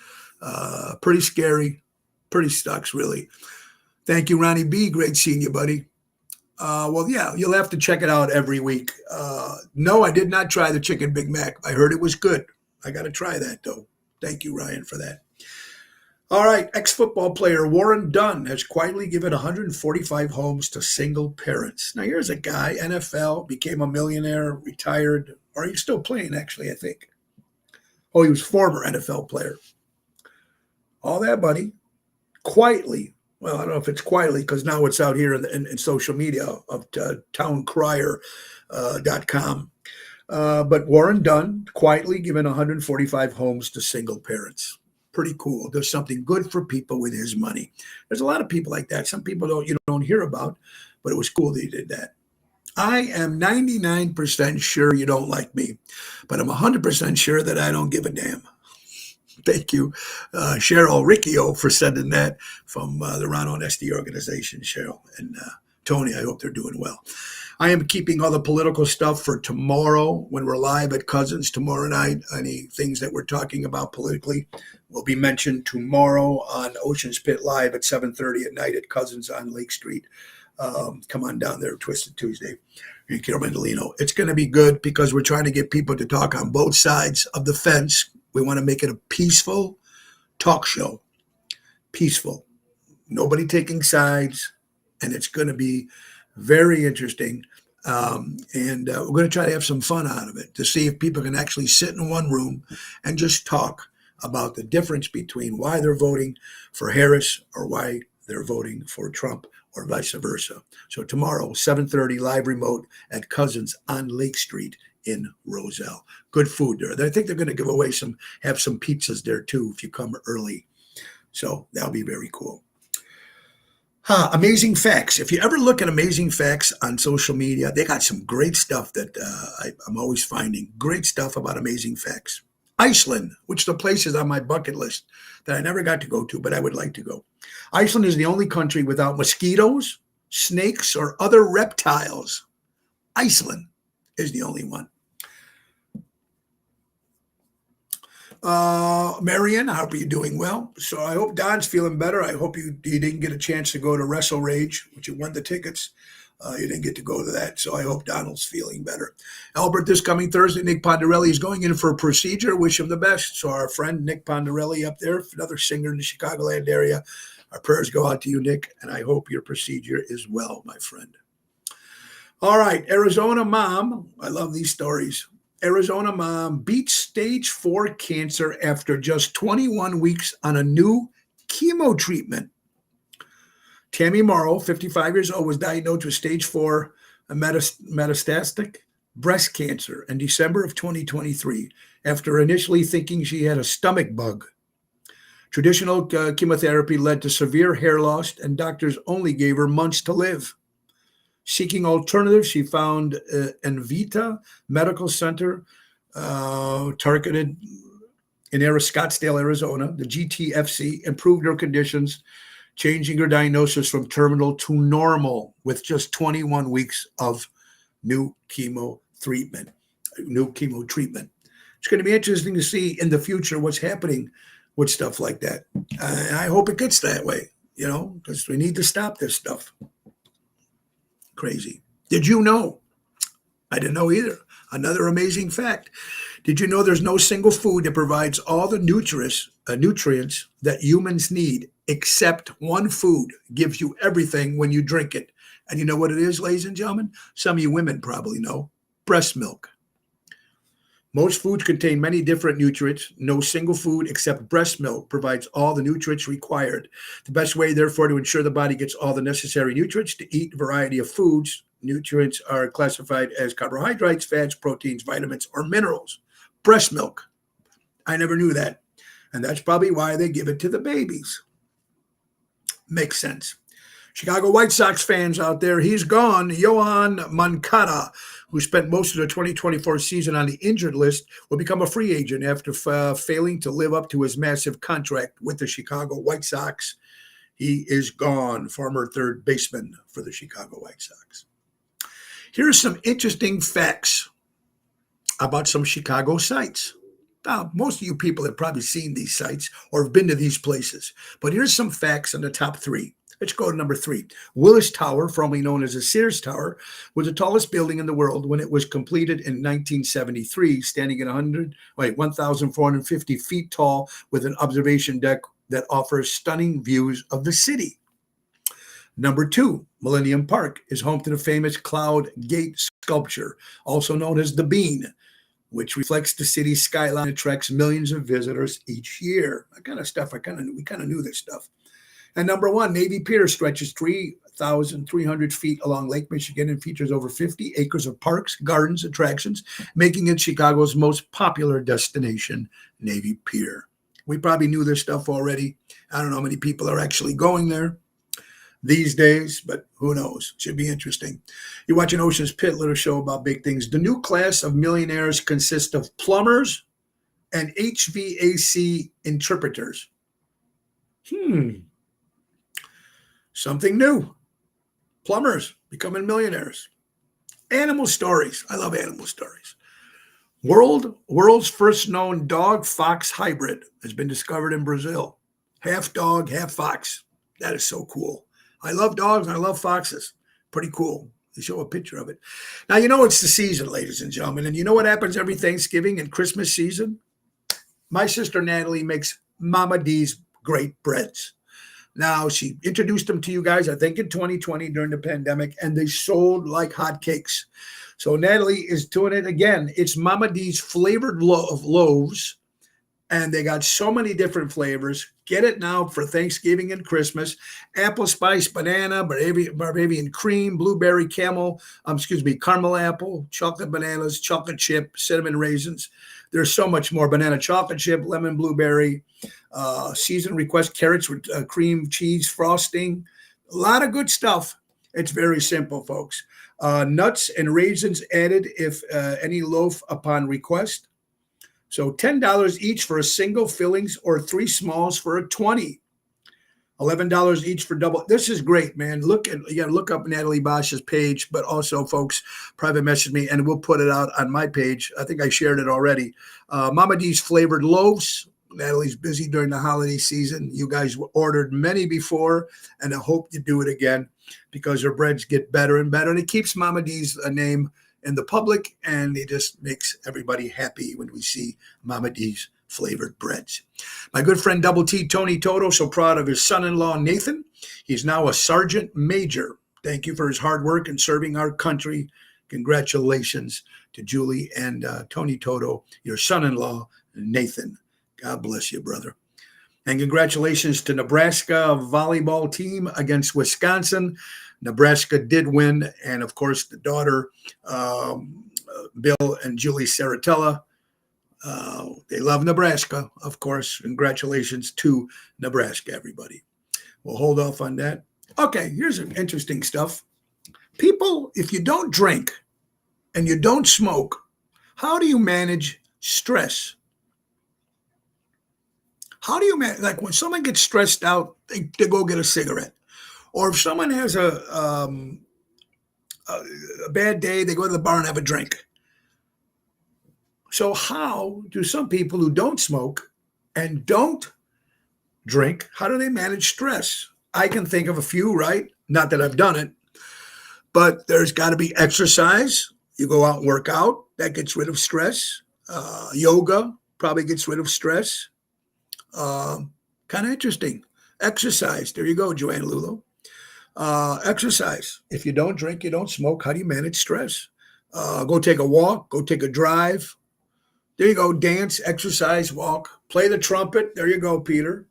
Pretty scary. Pretty sucks, really. Thank you, Ronnie B. Great seeing you, buddy. Well, yeah, you'll have to check it out every week. No, I did not try the Chicken Big Mac. I heard it was good. I got to try that, though. Thank you, Ryan, for that. All right, ex-football player Warren Dunn has quietly given 145 homes to single parents. Now, here's a guy, NFL, became a millionaire, retired, or he's still playing, actually, I think. Oh, he was former NFL player. All that money, quietly, well, I don't know if it's quietly because now it's out here in social media of towncrier.com. But Warren Dunn quietly given 145 homes to single parents. Pretty cool. Does something good for people with his money. There's a lot of people like that. Some people you don't hear about, but it was cool that he did that. I am 99% sure you don't like me, but I'm 100% sure that I don't give a damn. Thank you, Cheryl Riccio, for sending that from the Ron Onesti organization, Cheryl. And Tony, I hope they're doing well. I am keeping all the political stuff for tomorrow when we're live at Cousins tomorrow night. Any things that we're talking about politically will be mentioned tomorrow on Ocean's Pit Live at 7:30 at night at Cousins on Lake Street. Come on down there, Twisted Tuesday. Carol Mendolino. It's going to be good because we're trying to get people to talk on both sides of the fence. We want to make it a peaceful talk show. Peaceful. Nobody taking sides. And it's going to be very interesting. And we're going to try to have some fun out of it to see if people can actually sit in one room and just talk about the difference between why they're voting for Harris or why they're voting for Trump or vice versa. So tomorrow, 7:30 live remote at Cousins on Lake Street in Roselle. Good food there. I think they're going to give away have some pizzas there too if you come early. So that'll be very cool. Amazing Facts. If you ever look at Amazing Facts on social media, they got some great stuff that I'm always finding. Great stuff about Amazing Facts. Iceland, which the place is on my bucket list that I never got to go to, but I would like to go. Iceland is the only country without mosquitoes, snakes, or other reptiles. Iceland is the only one. Marion, I hope you're doing well. So I hope Don's feeling better. I hope you didn't get a chance to go to Wrestle Rage, which you won the tickets. You didn't get to go to that. So I hope Donald's feeling better. Albert, this coming Thursday, Nick Pondarelli is going in for a procedure. Wish him the best. So our friend Nick Pondarelli up there, another singer in the Chicagoland area. Our prayers go out to you, Nick, and I hope your procedure is well, my friend. All right, Arizona mom. I love these stories. Arizona mom beats stage 4 cancer after just 21 weeks on a new chemo treatment. Tammy Morrow, 55 years old, was diagnosed with stage 4 metastatic breast cancer in December of 2023 after initially thinking she had a stomach bug. Traditional chemotherapy led to severe hair loss, and doctors only gave her months to live. Seeking alternatives, she found Envita Medical Center, targeted in Scottsdale, Arizona. The GTFC improved her conditions, changing her diagnosis from terminal to normal with just 21 weeks of new chemo treatment. It's going to be interesting to see in the future what's happening with stuff like that. I hope it gets that way, because we need to stop this stuff. Crazy. Did you know? I didn't know either. Another amazing fact. Did you know there's no single food that provides all the nutrients that humans need, except one food gives you everything when you drink it? And you know what it is, ladies and gentlemen? Some of you women probably know. Breast milk. Most foods contain many different nutrients. No single food except breast milk provides all the nutrients required. The best way, therefore, to ensure the body gets all the necessary nutrients to eat a variety of foods. Nutrients are classified as carbohydrates, fats, proteins, vitamins, or minerals. Breast milk. I never knew that. And that's probably why they give it to the babies. Makes sense. Chicago White Sox fans out there, he's gone. Yoan Moncada, who spent most of the 2024 season on the injured list, will become a free agent after failing to live up to his massive contract with the Chicago White Sox. He is gone, former third baseman for the Chicago White Sox. Here are some interesting facts about some Chicago sites. Now, most of you people have probably seen these sites or have been to these places, but here's some facts on the top 3. Let's go to number 3. Willis Tower, formerly known as the Sears Tower, was the tallest building in the world when it was completed in 1973, standing at 1,450 feet tall with an observation deck that offers stunning views of the city. Number 2, Millennium Park is home to the famous Cloud Gate sculpture, also known as the Bean, which reflects the city's skyline and attracts millions of visitors each year. That kind of stuff, we kind of knew this stuff. And number 1, Navy Pier stretches 3,300 feet along Lake Michigan and features over 50 acres of parks, gardens, attractions, making it Chicago's most popular destination, Navy Pier. We probably knew this stuff already. I don't know how many people are actually going there these days, but who knows? It should be interesting. You're watching Ocean's Pit, little show about big things. The new class of millionaires consists of plumbers and HVAC interpreters. Something new. Plumbers becoming millionaires. Animal stories. I love animal stories. World's first known dog-fox hybrid has been discovered in Brazil. Half dog, half fox. That is so cool. I love dogs and I love foxes. Pretty cool. They show a picture of it. Now, it's the season, ladies and gentlemen. And you know what happens every Thanksgiving and Christmas season? My sister Natalie makes Mama D's great breads. Now, she introduced them to you guys, I think, in 2020 during the pandemic, and they sold like hotcakes. So Natalie is doing it again. It's Mama D's flavored loaves, and they got so many different flavors. Get it now for Thanksgiving and Christmas. Apple spice, banana, Bavarian cream, blueberry, caramel apple, chocolate bananas, chocolate chip, cinnamon raisins. There's so much more. Banana chocolate chip, lemon blueberry, season request carrots with cream cheese frosting. A lot of good stuff. It's very simple, folks. Nuts and raisins added if any loaf upon request. So $10 each for a single fillings or 3 smalls for a $20. $11 each for double. This is great, man. You got to look up Natalie Bosch's page, but also, folks, private message me and we'll put it out on my page. I think I shared it already. Mama D's flavored loaves. Natalie's busy during the holiday season. You guys ordered many before, and I hope you do it again because her breads get better and better. And it keeps Mama D's name in the public, and it just makes everybody happy when we see Mama D's flavored breads. My good friend Double T, Tony Toto, so proud of his son-in-law, Nathan. He's now a sergeant major. Thank you for his hard work in serving our country. congratulations to Julie and Tony Toto, your son-in-law, Nathan. God bless you, brother. And congratulations to Nebraska volleyball team against Wisconsin. Nebraska did win. And, of course, the daughter, Bill and Julie Saratella, they love Nebraska, of course. Congratulations to Nebraska, everybody. We'll hold off on that. Okay, here's some interesting stuff. People, if you don't drink and you don't smoke, how do you manage stress? How do you manage, like when someone gets stressed out, they go get a cigarette. Or if someone has a bad day, they go to the bar and have a drink. So how do some people who don't smoke and don't drink, how do they manage stress? I can think of a few, right? Not that I've done it, but there's got to be exercise. You go out and work out. That gets rid of stress. Yoga probably gets rid of stress. Kind of interesting. Exercise. There you go, Joanne Lulo. Exercise. If you don't drink, you don't smoke, how do you manage stress? Go take a walk. Go take a drive. There you go. Dance, exercise, walk. Play the trumpet. There you go, Peter.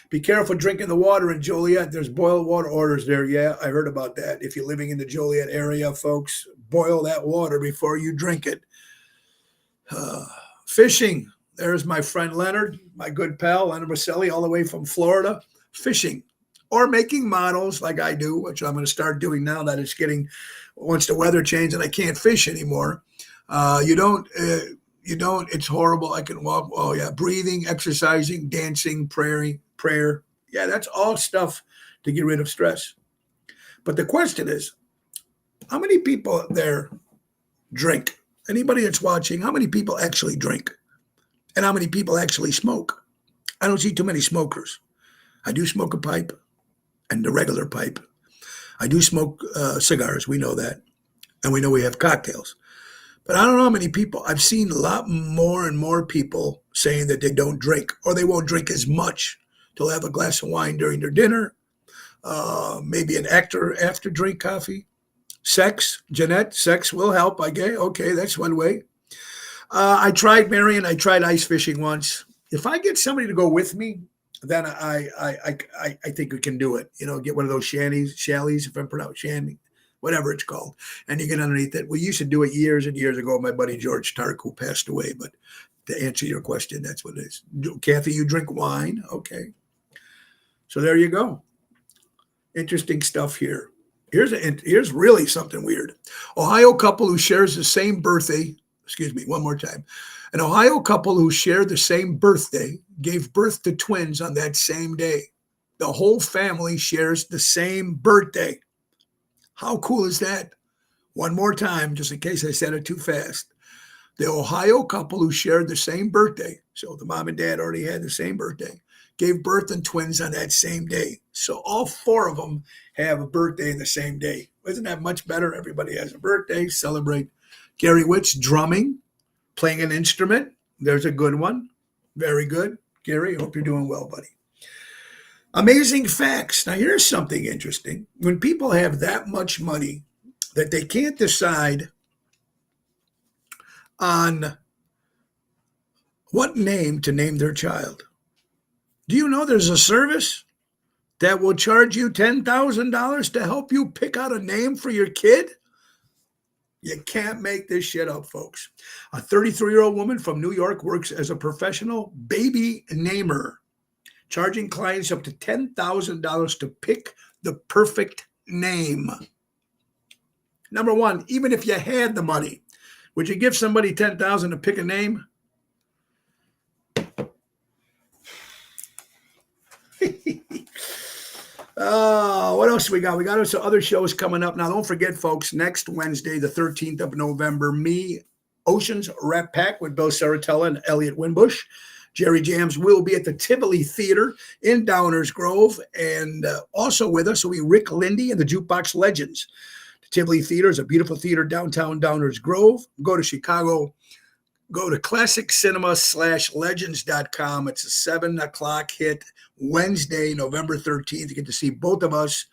Be careful drinking the water in Joliet. There's boiled water orders there. Yeah, I heard about that. If you're living in the Joliet area, folks, boil that water before you drink it. Fishing. There's my friend Leonard, my good pal, Leonard Marcelli, all the way from Florida. Fishing. Or making models like I do, which I'm going to start doing now that it's getting, once the weather changes and I can't fish anymore. You don't, it's horrible. I can walk. Oh, yeah. Breathing, exercising, dancing, prayer. Yeah, that's all stuff to get rid of stress. But the question is, how many people there drink? Anybody that's watching, how many people actually drink? And how many people actually smoke? I don't see too many smokers. I do smoke a pipe and the regular pipe. I do smoke cigars. We know that. And we know we have cocktails. But I don't know how many people. I've seen a lot more and more people saying that they don't drink or they won't drink as much. They'll have a glass of wine during their dinner, maybe an after drink coffee. Sex, Jeanette, sex will help, I guess. Okay, that's one way. I tried, Marion, I tried ice fishing once. If I get somebody to go with me, then I think we can do it. You know, get one of those shallies, if I'm pronouncing shanty, whatever it's called, and you get underneath it. We used to do it years and years ago. My buddy George Tark, who passed away. But to answer your question, that's what it is. Kathy, you drink wine, okay? So there you go. Interesting stuff here. Here's really something weird. Ohio couple who shares the same birthday. Excuse me, one more time. An Ohio couple who shared the same birthday gave birth to twins on that same day. The whole family shares the same birthday. How cool is that? One more time, just in case I said it too fast. The Ohio couple who shared the same birthday, so the mom and dad already had the same birthday, gave birth to twins on that same day. So all four of them have a birthday in the same day. Isn't that much better? Everybody has a birthday, celebrate. Gary Witz, drumming, playing an instrument. There's a good one. Very good. Gary, I hope you're doing well, buddy. Amazing facts. Now, here's something interesting. When people have that much money that they can't decide on what name to name their child, do you know there's a service that will charge you $10,000 to help you pick out a name for your kid? You can't make this shit up, folks. A 33-year-old woman from New York works as a professional baby namer, charging clients up to $10,000 to pick the perfect name. Number one, even if you had the money, would you give somebody $10,000 to pick a name? What else we got? We got some other shows coming up. Now, don't forget, folks, next Wednesday, the 13th of November, me, Oceans Rap Pack with Bill Saratella and Elliot Winbush. Jerry Jams will be at the Tivoli Theater in Downers Grove. And also with us will be Rick Lindy and the Jukebox Legends. The Tivoli Theater is a beautiful theater downtown Downers Grove. Go to Chicago. Go to classiccinema/legends.com. It's a 7 o'clock hit Wednesday, November 13th. You get to see both of us.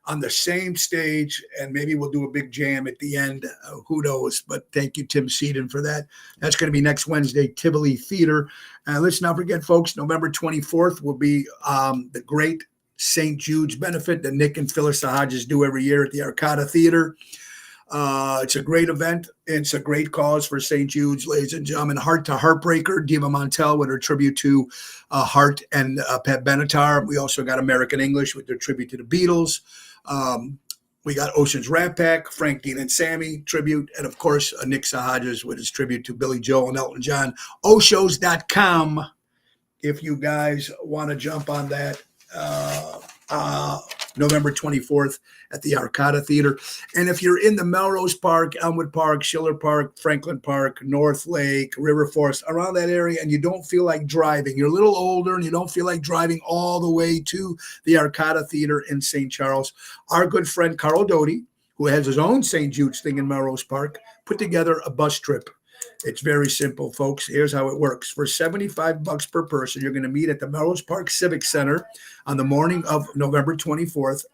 on the same stage, and maybe we'll do a big jam at the end. Who knows? But thank you, Tim Seaton, for that. That's going to be next Wednesday, Tivoli Theater. Let's not forget, folks, November 24th will be the great St. Jude's benefit that Nick and Phyllis Hodges do every year at the Arcada Theater. It's a great event. It's a great cause for St. Jude's, ladies and gentlemen. Heart to Heartbreaker, Diva Montel with her tribute to Heart and Pat Benatar. We also got American English with their tribute to the Beatles. We got Ocean's Rat Pack, Frank, Dean, and Sammy tribute. And, of course, Nick Hodges with his tribute to Billy Joel and Elton John. Oshows.com if you guys want to jump on that. November 24th at the Arcada Theater. And if you're in the Melrose Park, Elmwood Park, Schiller Park, Franklin Park, North Lake, River Forest, around that area, and you don't feel like driving, you're a little older and you don't feel like driving all the way to the Arcada Theater in St. Charles, our good friend Carl Doty, who has his own St. Jude's thing in Melrose Park, put together a bus trip. It's very simple, folks. Here's how it works. For $75 per person, you're going to meet at the Melrose Park Civic Center on the morning of November 24th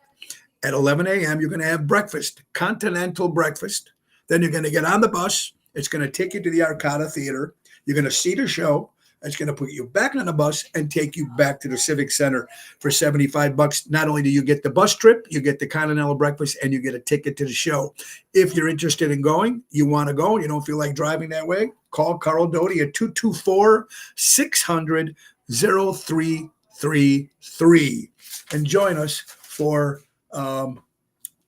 at 11 a.m. You're going to have breakfast, continental breakfast. Then you're going to get on the bus. It's going to take you to the Arcada Theater. You're going to see the show. It's going to put you back on the bus and take you back to the Civic Center for $75. Not only do you get the bus trip, you get the continental breakfast, and you get a ticket to the show. If you're interested in going, you want to go, and you don't feel like driving that way, call Carl Doty at 224-600-0333 and join us for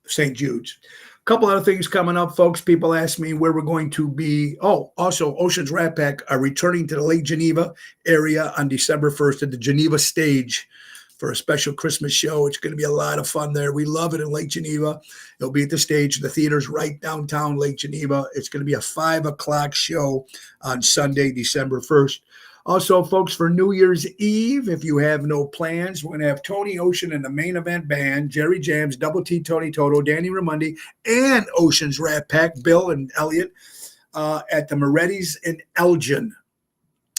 St. Jude's. Couple other things coming up, folks. People ask me where we're going to be. Oh, also, Ocean's Rat Pack are returning to the Lake Geneva area on December 1st at the Geneva Stage for a special Christmas show. It's going to be a lot of fun there. We love it in Lake Geneva. It'll be at the stage. The theater's right downtown Lake Geneva. It's going to be a 5 o'clock show on Sunday, December 1st. Also, folks, for New Year's Eve, if you have no plans, we're going to have Tony Ocean and the Main Event Band, Jerry Jams, Double T, Tony Toto, Danny Ramundi, and Ocean's Rat Pack, Bill and Elliot, at the Moretti's in Elgin.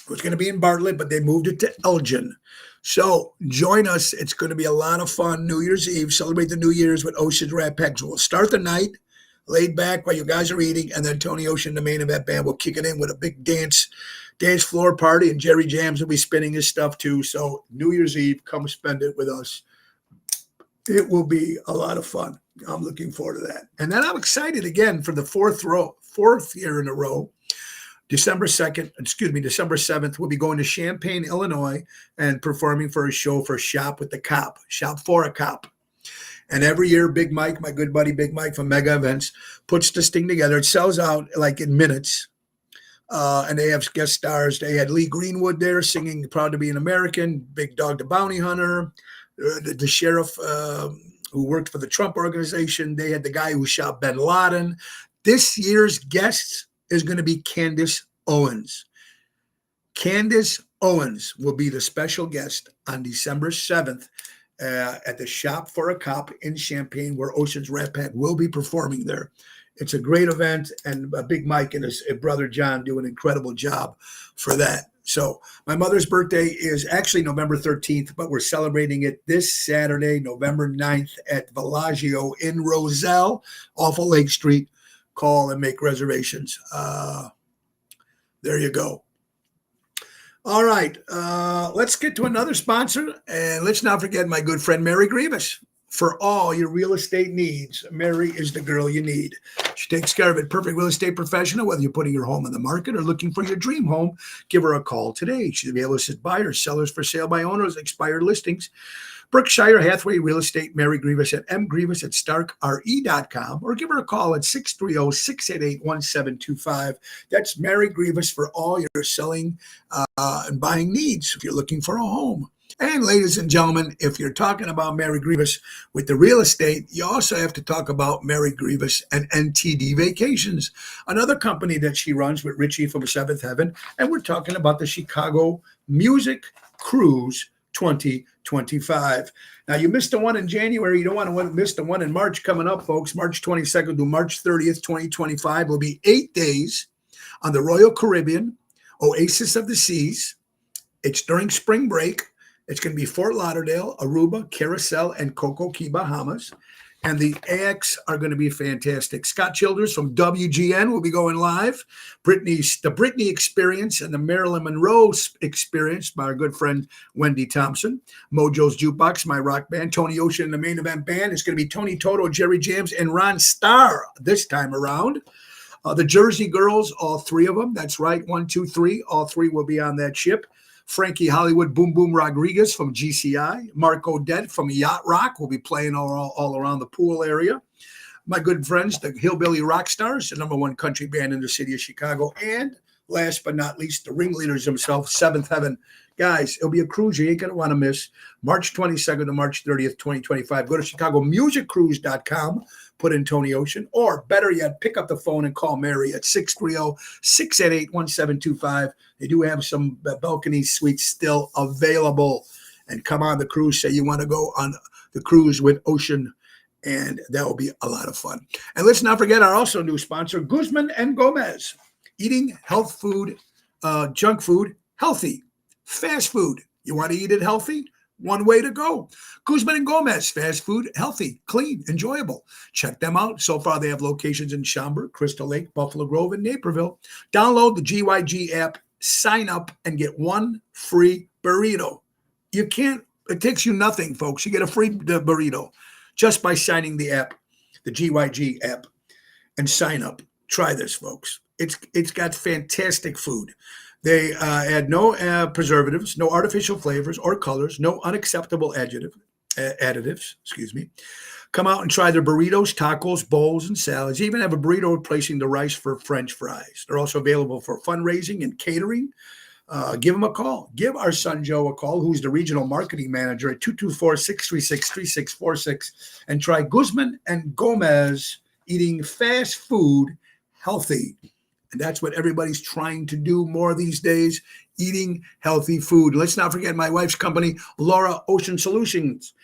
It was going to be in Bartlett, but they moved it to Elgin. So join us. It's going to be a lot of fun. New Year's Eve, celebrate the New Year's with Ocean's Rat Pack. So we'll start the night laid back while you guys are eating, and then Tony Ocean, the Main Event Band, will kick it in with a big dance floor party, and Jerry Jams will be spinning his stuff too. So New Year's Eve, come spend it with us. It will be a lot of fun. I'm looking forward to that. And then I'm excited again for the fourth year in a row. December 7th, we'll be going to Champaign, Illinois, and performing for a show for Shop with the Cop, Shop for a Cop. And every year, Big Mike, my good buddy Big Mike from Mega Events, puts this thing together. It sells out like in minutes. And they have guest stars. They had Lee Greenwood there singing Proud to be an American, Big Dog the Bounty Hunter, the sheriff who worked for the Trump organization. They had the guy who shot bin Laden. This year's guest is going to be Candace Owens. Candace Owens will be the special guest on December 7th at the Shop for a Cop in Champaign, where Ocean's Rat Pack will be performing there. It's a great event, and Big Mike and his brother John do an incredible job for that. So my mother's birthday is actually November 13th, but we're celebrating it this Saturday, November 9th at Bellagio in Roselle off of Lake Street. Call and make reservations. There you go. All right, let's get to another sponsor, and let's not forget my good friend Mary Grievous. For all your real estate needs, Mary is the girl you need. She takes care of it. Perfect real estate professional, whether you're putting your home on the market or looking for your dream home, give her a call today. She'll be able to assist buyers, sellers, for sale by owners, expired listings. Berkshire Hathaway Real Estate, Mary Grievous at mgrievous@starkre.com, or give her a call at 630-688-1725. That's Mary Grievous for all your selling and buying needs if you're looking for a home. And ladies and gentlemen, if you're talking about Mary Grievous with the real estate, you also have to talk about Mary Grievous and NTD Vacations, another company that she runs with Richie from Seventh Heaven. And we're talking about the Chicago Music Cruise 2025. Now, you missed the one in January. You don't want to miss the one in March coming up, folks. March 22nd to March 30th, 2025 will be 8 days on the Royal Caribbean, Oasis of the Seas. It's during spring break. It's going to be Fort Lauderdale, Aruba, Carousel, and Coco Key, Bahamas. and the acts are going to be fantastic. Scott Childers from WGN will be going live. The Britney Experience and the Marilyn Monroe Experience by our good friend Wendy Thompson. Mojo's Jukebox, my rock band. Tony Ocean, the main event band. It's going to be Tony Toto, Jerry Jams, and Ron Starr this time around. The Jersey Girls, all three of them. That's right, 1, 2, 3. All three will be on that ship. Frankie Hollywood, Boom Boom Rodriguez from GCI. Mark Odette from Yacht Rock will be playing all around the pool area. My good friends, the Hillbilly Rock Stars, the #1 country band in the city of Chicago. And last but not least, the ringleaders himself, Seventh Heaven. Guys, it'll be a cruise you ain't going to want to miss. March 22nd to March 30th, 2025. Go to ChicagoMusicCruise.com. Put in Tony Ocean, or better yet, pick up the phone and call Mary at 630-688-1725. They do have some balcony suites still available. And come on the cruise. Say you want to go on the cruise with Ocean, and that will be a lot of fun. And let's not forget our also new sponsor, Guzman and Gomez. Eating health food, junk food, healthy, fast food. You want to eat it healthy? One way to go. Guzman and Gomez, fast food, healthy, clean, enjoyable. Check them out. So far, they have locations in Schaumburg, Crystal Lake, Buffalo Grove, and Naperville. Download the GYG app, sign up, and get one free burrito. It takes you nothing, folks. You get a free burrito just by signing the app, the GYG app, and sign up. Try this, folks. It's got fantastic food. They add no preservatives, no artificial flavors or colors, no unacceptable additives. Come out and try their burritos, tacos, bowls, and salads. They even have a burrito replacing the rice for French fries. They're also available for fundraising and catering. Give them a call. Give our son Joe a call, who's the regional marketing manager at 224-636-3646, and try Guzman and Gomez, eating fast food healthy. And that's what everybody's trying to do more these days, eating healthy food. Let's not forget my wife's company, Laura Ocean Solutions,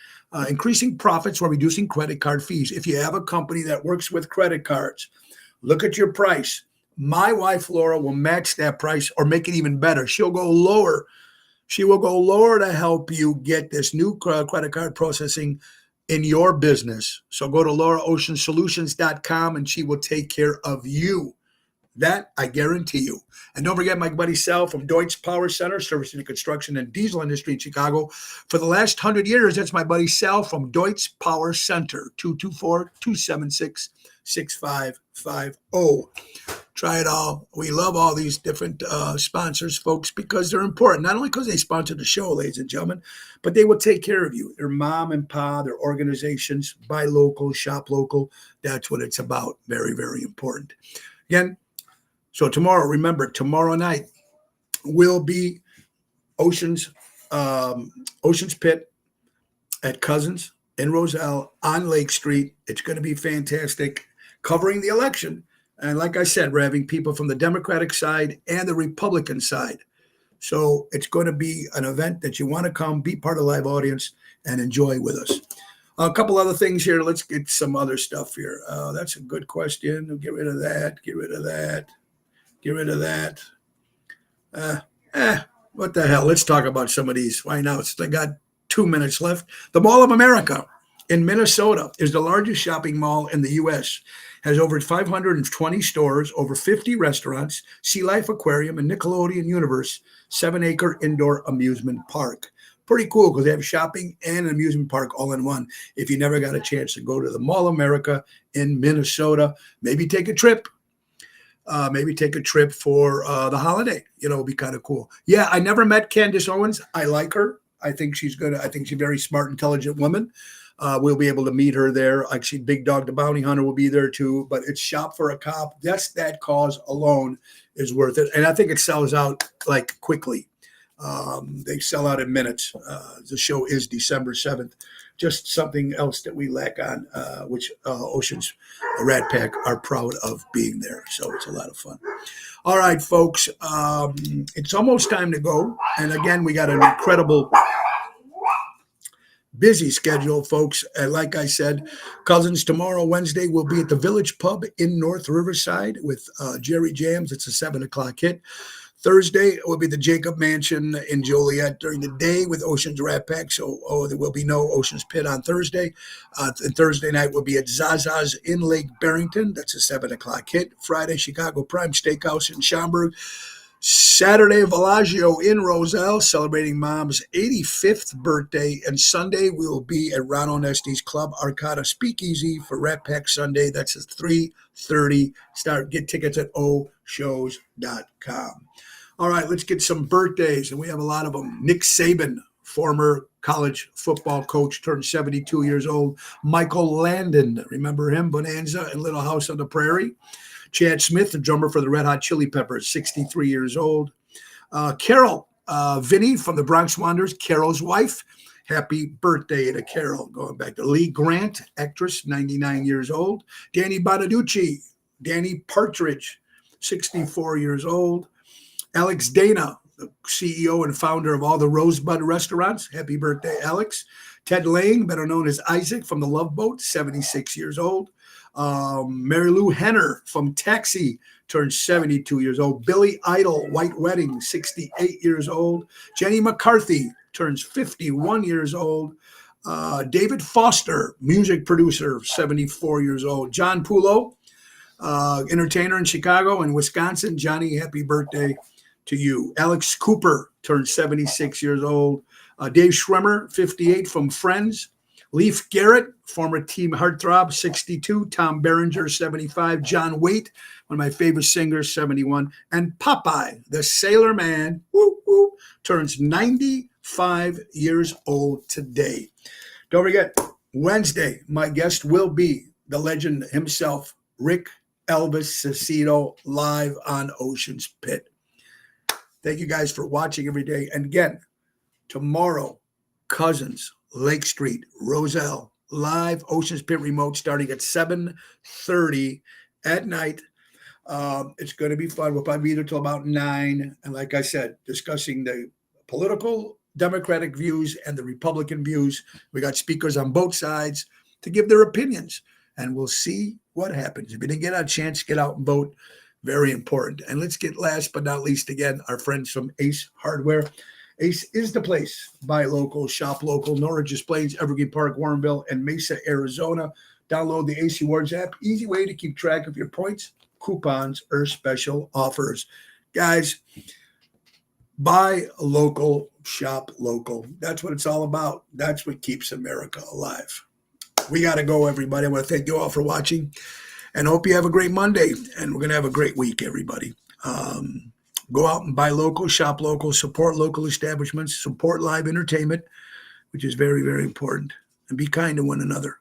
increasing profits while reducing credit card fees. If you have a company that works with credit cards, look at your price. My wife, Laura, will match that price or make it even better. She'll go lower. She will go lower to help you get this new credit card processing in your business. So go to lauraoceansolutions.com and she will take care of you. That I guarantee you. And don't forget my buddy Sal from Deutz Power Center, servicing the construction and diesel industry in Chicago. For the last 100 years, that's my buddy Sal from Deutz Power Center, 224-276-6550. Try it all. We love all these different sponsors, folks, because they're important. Not only because they sponsor the show, ladies and gentlemen, but they will take care of you. Their mom and pa, their organizations, buy local, shop local. That's what it's about. Very, very important. Again, so tomorrow, remember, tomorrow night will be Ocean's Pit at Cousins in Roselle on Lake Street. It's going to be fantastic, covering the election. And like I said, we're having people from the Democratic side and the Republican side. So it's going to be an event that you want to come, be part of the live audience, and enjoy with us. A couple other things here. Let's get some other stuff here. That's a good question. Get rid of that. Get rid of that. Get rid of that. What the hell? Let's talk about some of these. Why now? I got 2 minutes left. The Mall of America in Minnesota is the largest shopping mall in the U.S. Has over 520 stores, over 50 restaurants, Sea Life Aquarium, and Nickelodeon Universe 7-acre indoor amusement park. Pretty cool because they have shopping and an amusement park all in one. If you never got a chance to go to the Mall of America in Minnesota, maybe take a trip. Maybe take a trip for the holiday. It'd be kind of cool. Yeah, I never met Candace Owens. I like her. I think she's good. I think she's a very smart, intelligent woman. We'll be able to meet her there. Actually, Big Dog the Bounty Hunter will be there too. But it's Shop for a Cop. That cause alone is worth it. And I think it sells out like quickly. They sell out in minutes. The show is December 7th. Just something else that we lack on, which Ocean's Rat Pack are proud of being there. So it's a lot of fun. All right, folks. It's almost time to go. And again, we got an incredible busy schedule, folks. Like I said, Cousins tomorrow, Wednesday, will be at the Village Pub in North Riverside with Jerry Jams. It's a 7 o'clock hit. Thursday will be the Jacob Mansion in Joliet during the day with Oceans Rat Pack. So there will be no Oceans Pit on Thursday. And Thursday night will be at Zaza's in Lake Barrington. That's a 7 o'clock hit. Friday, Chicago Prime Steakhouse in Schaumburg. Saturday, Villaggio in Roselle, celebrating Mom's 85th birthday. And Sunday, we will be at Ron Onesti's Club Arcata Speakeasy for Rat Pack Sunday. That's at 3:30. Get tickets at oshows.com. All right, let's get some birthdays, and we have a lot of them. Nick Saban, former college football coach, turned 72 years old. Michael Landon, remember him? Bonanza and Little House on the Prairie. Chad Smith, the drummer for the Red Hot Chili Peppers, 63 years old. Carol, Vinny from the Bronx Wanderers, Carol's wife. Happy birthday to Carol. Going back to Lee Grant, actress, 99 years old. Danny Bonaducci, Danny Partridge, 64 years old. Alex Dana, the CEO and founder of all the Rosebud restaurants. Happy birthday, Alex. Ted Lane, better known as Isaac from the Love Boat, 76 years old. Mary Lou Henner from Taxi turned 72 years old. Billy Idol, White Wedding, 68 years old. Jenny McCarthy turns 51 years old. David Foster, music producer, 74 years old. John Pulo, entertainer in Chicago and Wisconsin. Johnny, happy birthday to you. Alex Cooper turned 76 years old. Dave Schwimmer, 58 from Friends. Leif Garrett, former Team Heartthrob, 62. Tom Berenger, 75. John Waite, one of my favorite singers, 71. And Popeye, the Sailor Man, turns 95 years old today. Don't forget, Wednesday, my guest will be the legend himself, Rick Elvis Cicito, live on Oceans Pit. Thank you guys for watching every day. And again, tomorrow, Cousins, Lake Street, Roselle, live Oceans Pit remote starting at 7:30 at night. It's going to be fun. We'll probably be there till about 9. And like I said, discussing the political Democratic views and the Republican views. We got speakers on both sides to give their opinions. And we'll see what happens. If you didn't get a chance, get out and vote. Very important. And let's get last but not least, again, our friends from Ace Hardware. Ace is the place. Buy local, shop local. Norridge Plains, Evergreen Park, Warrenville, and Mesa, Arizona. Download the AC Awards app. Easy way to keep track of your points, coupons, or special offers. Guys, buy local, shop local. That's what it's all about. That's what keeps America alive. We got to go, everybody. I want to thank you all for watching. And hope you have a great Monday. And we're going to have a great week, everybody. Go out and buy local, shop local, support local establishments, support live entertainment, which is very, very important. And be kind to one another.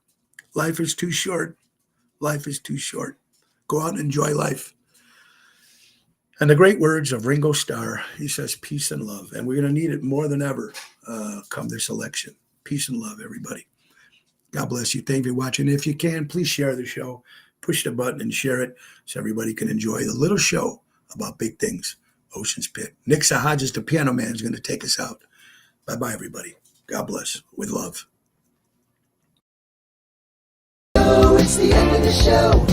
Life is too short. Life is too short. Go out and enjoy life. And the great words of Ringo Starr, he says, peace and love. And we're going to need it more than ever come this election. Peace and love, everybody. God bless you. Thank you for watching. If you can, please share the show. Push the button and share it so everybody can enjoy the little show about big things. Oceans Pit. Nick Sahajas, the piano man, is going to take us out. Bye-bye, everybody. God bless. With love. Oh, it's the end of the show.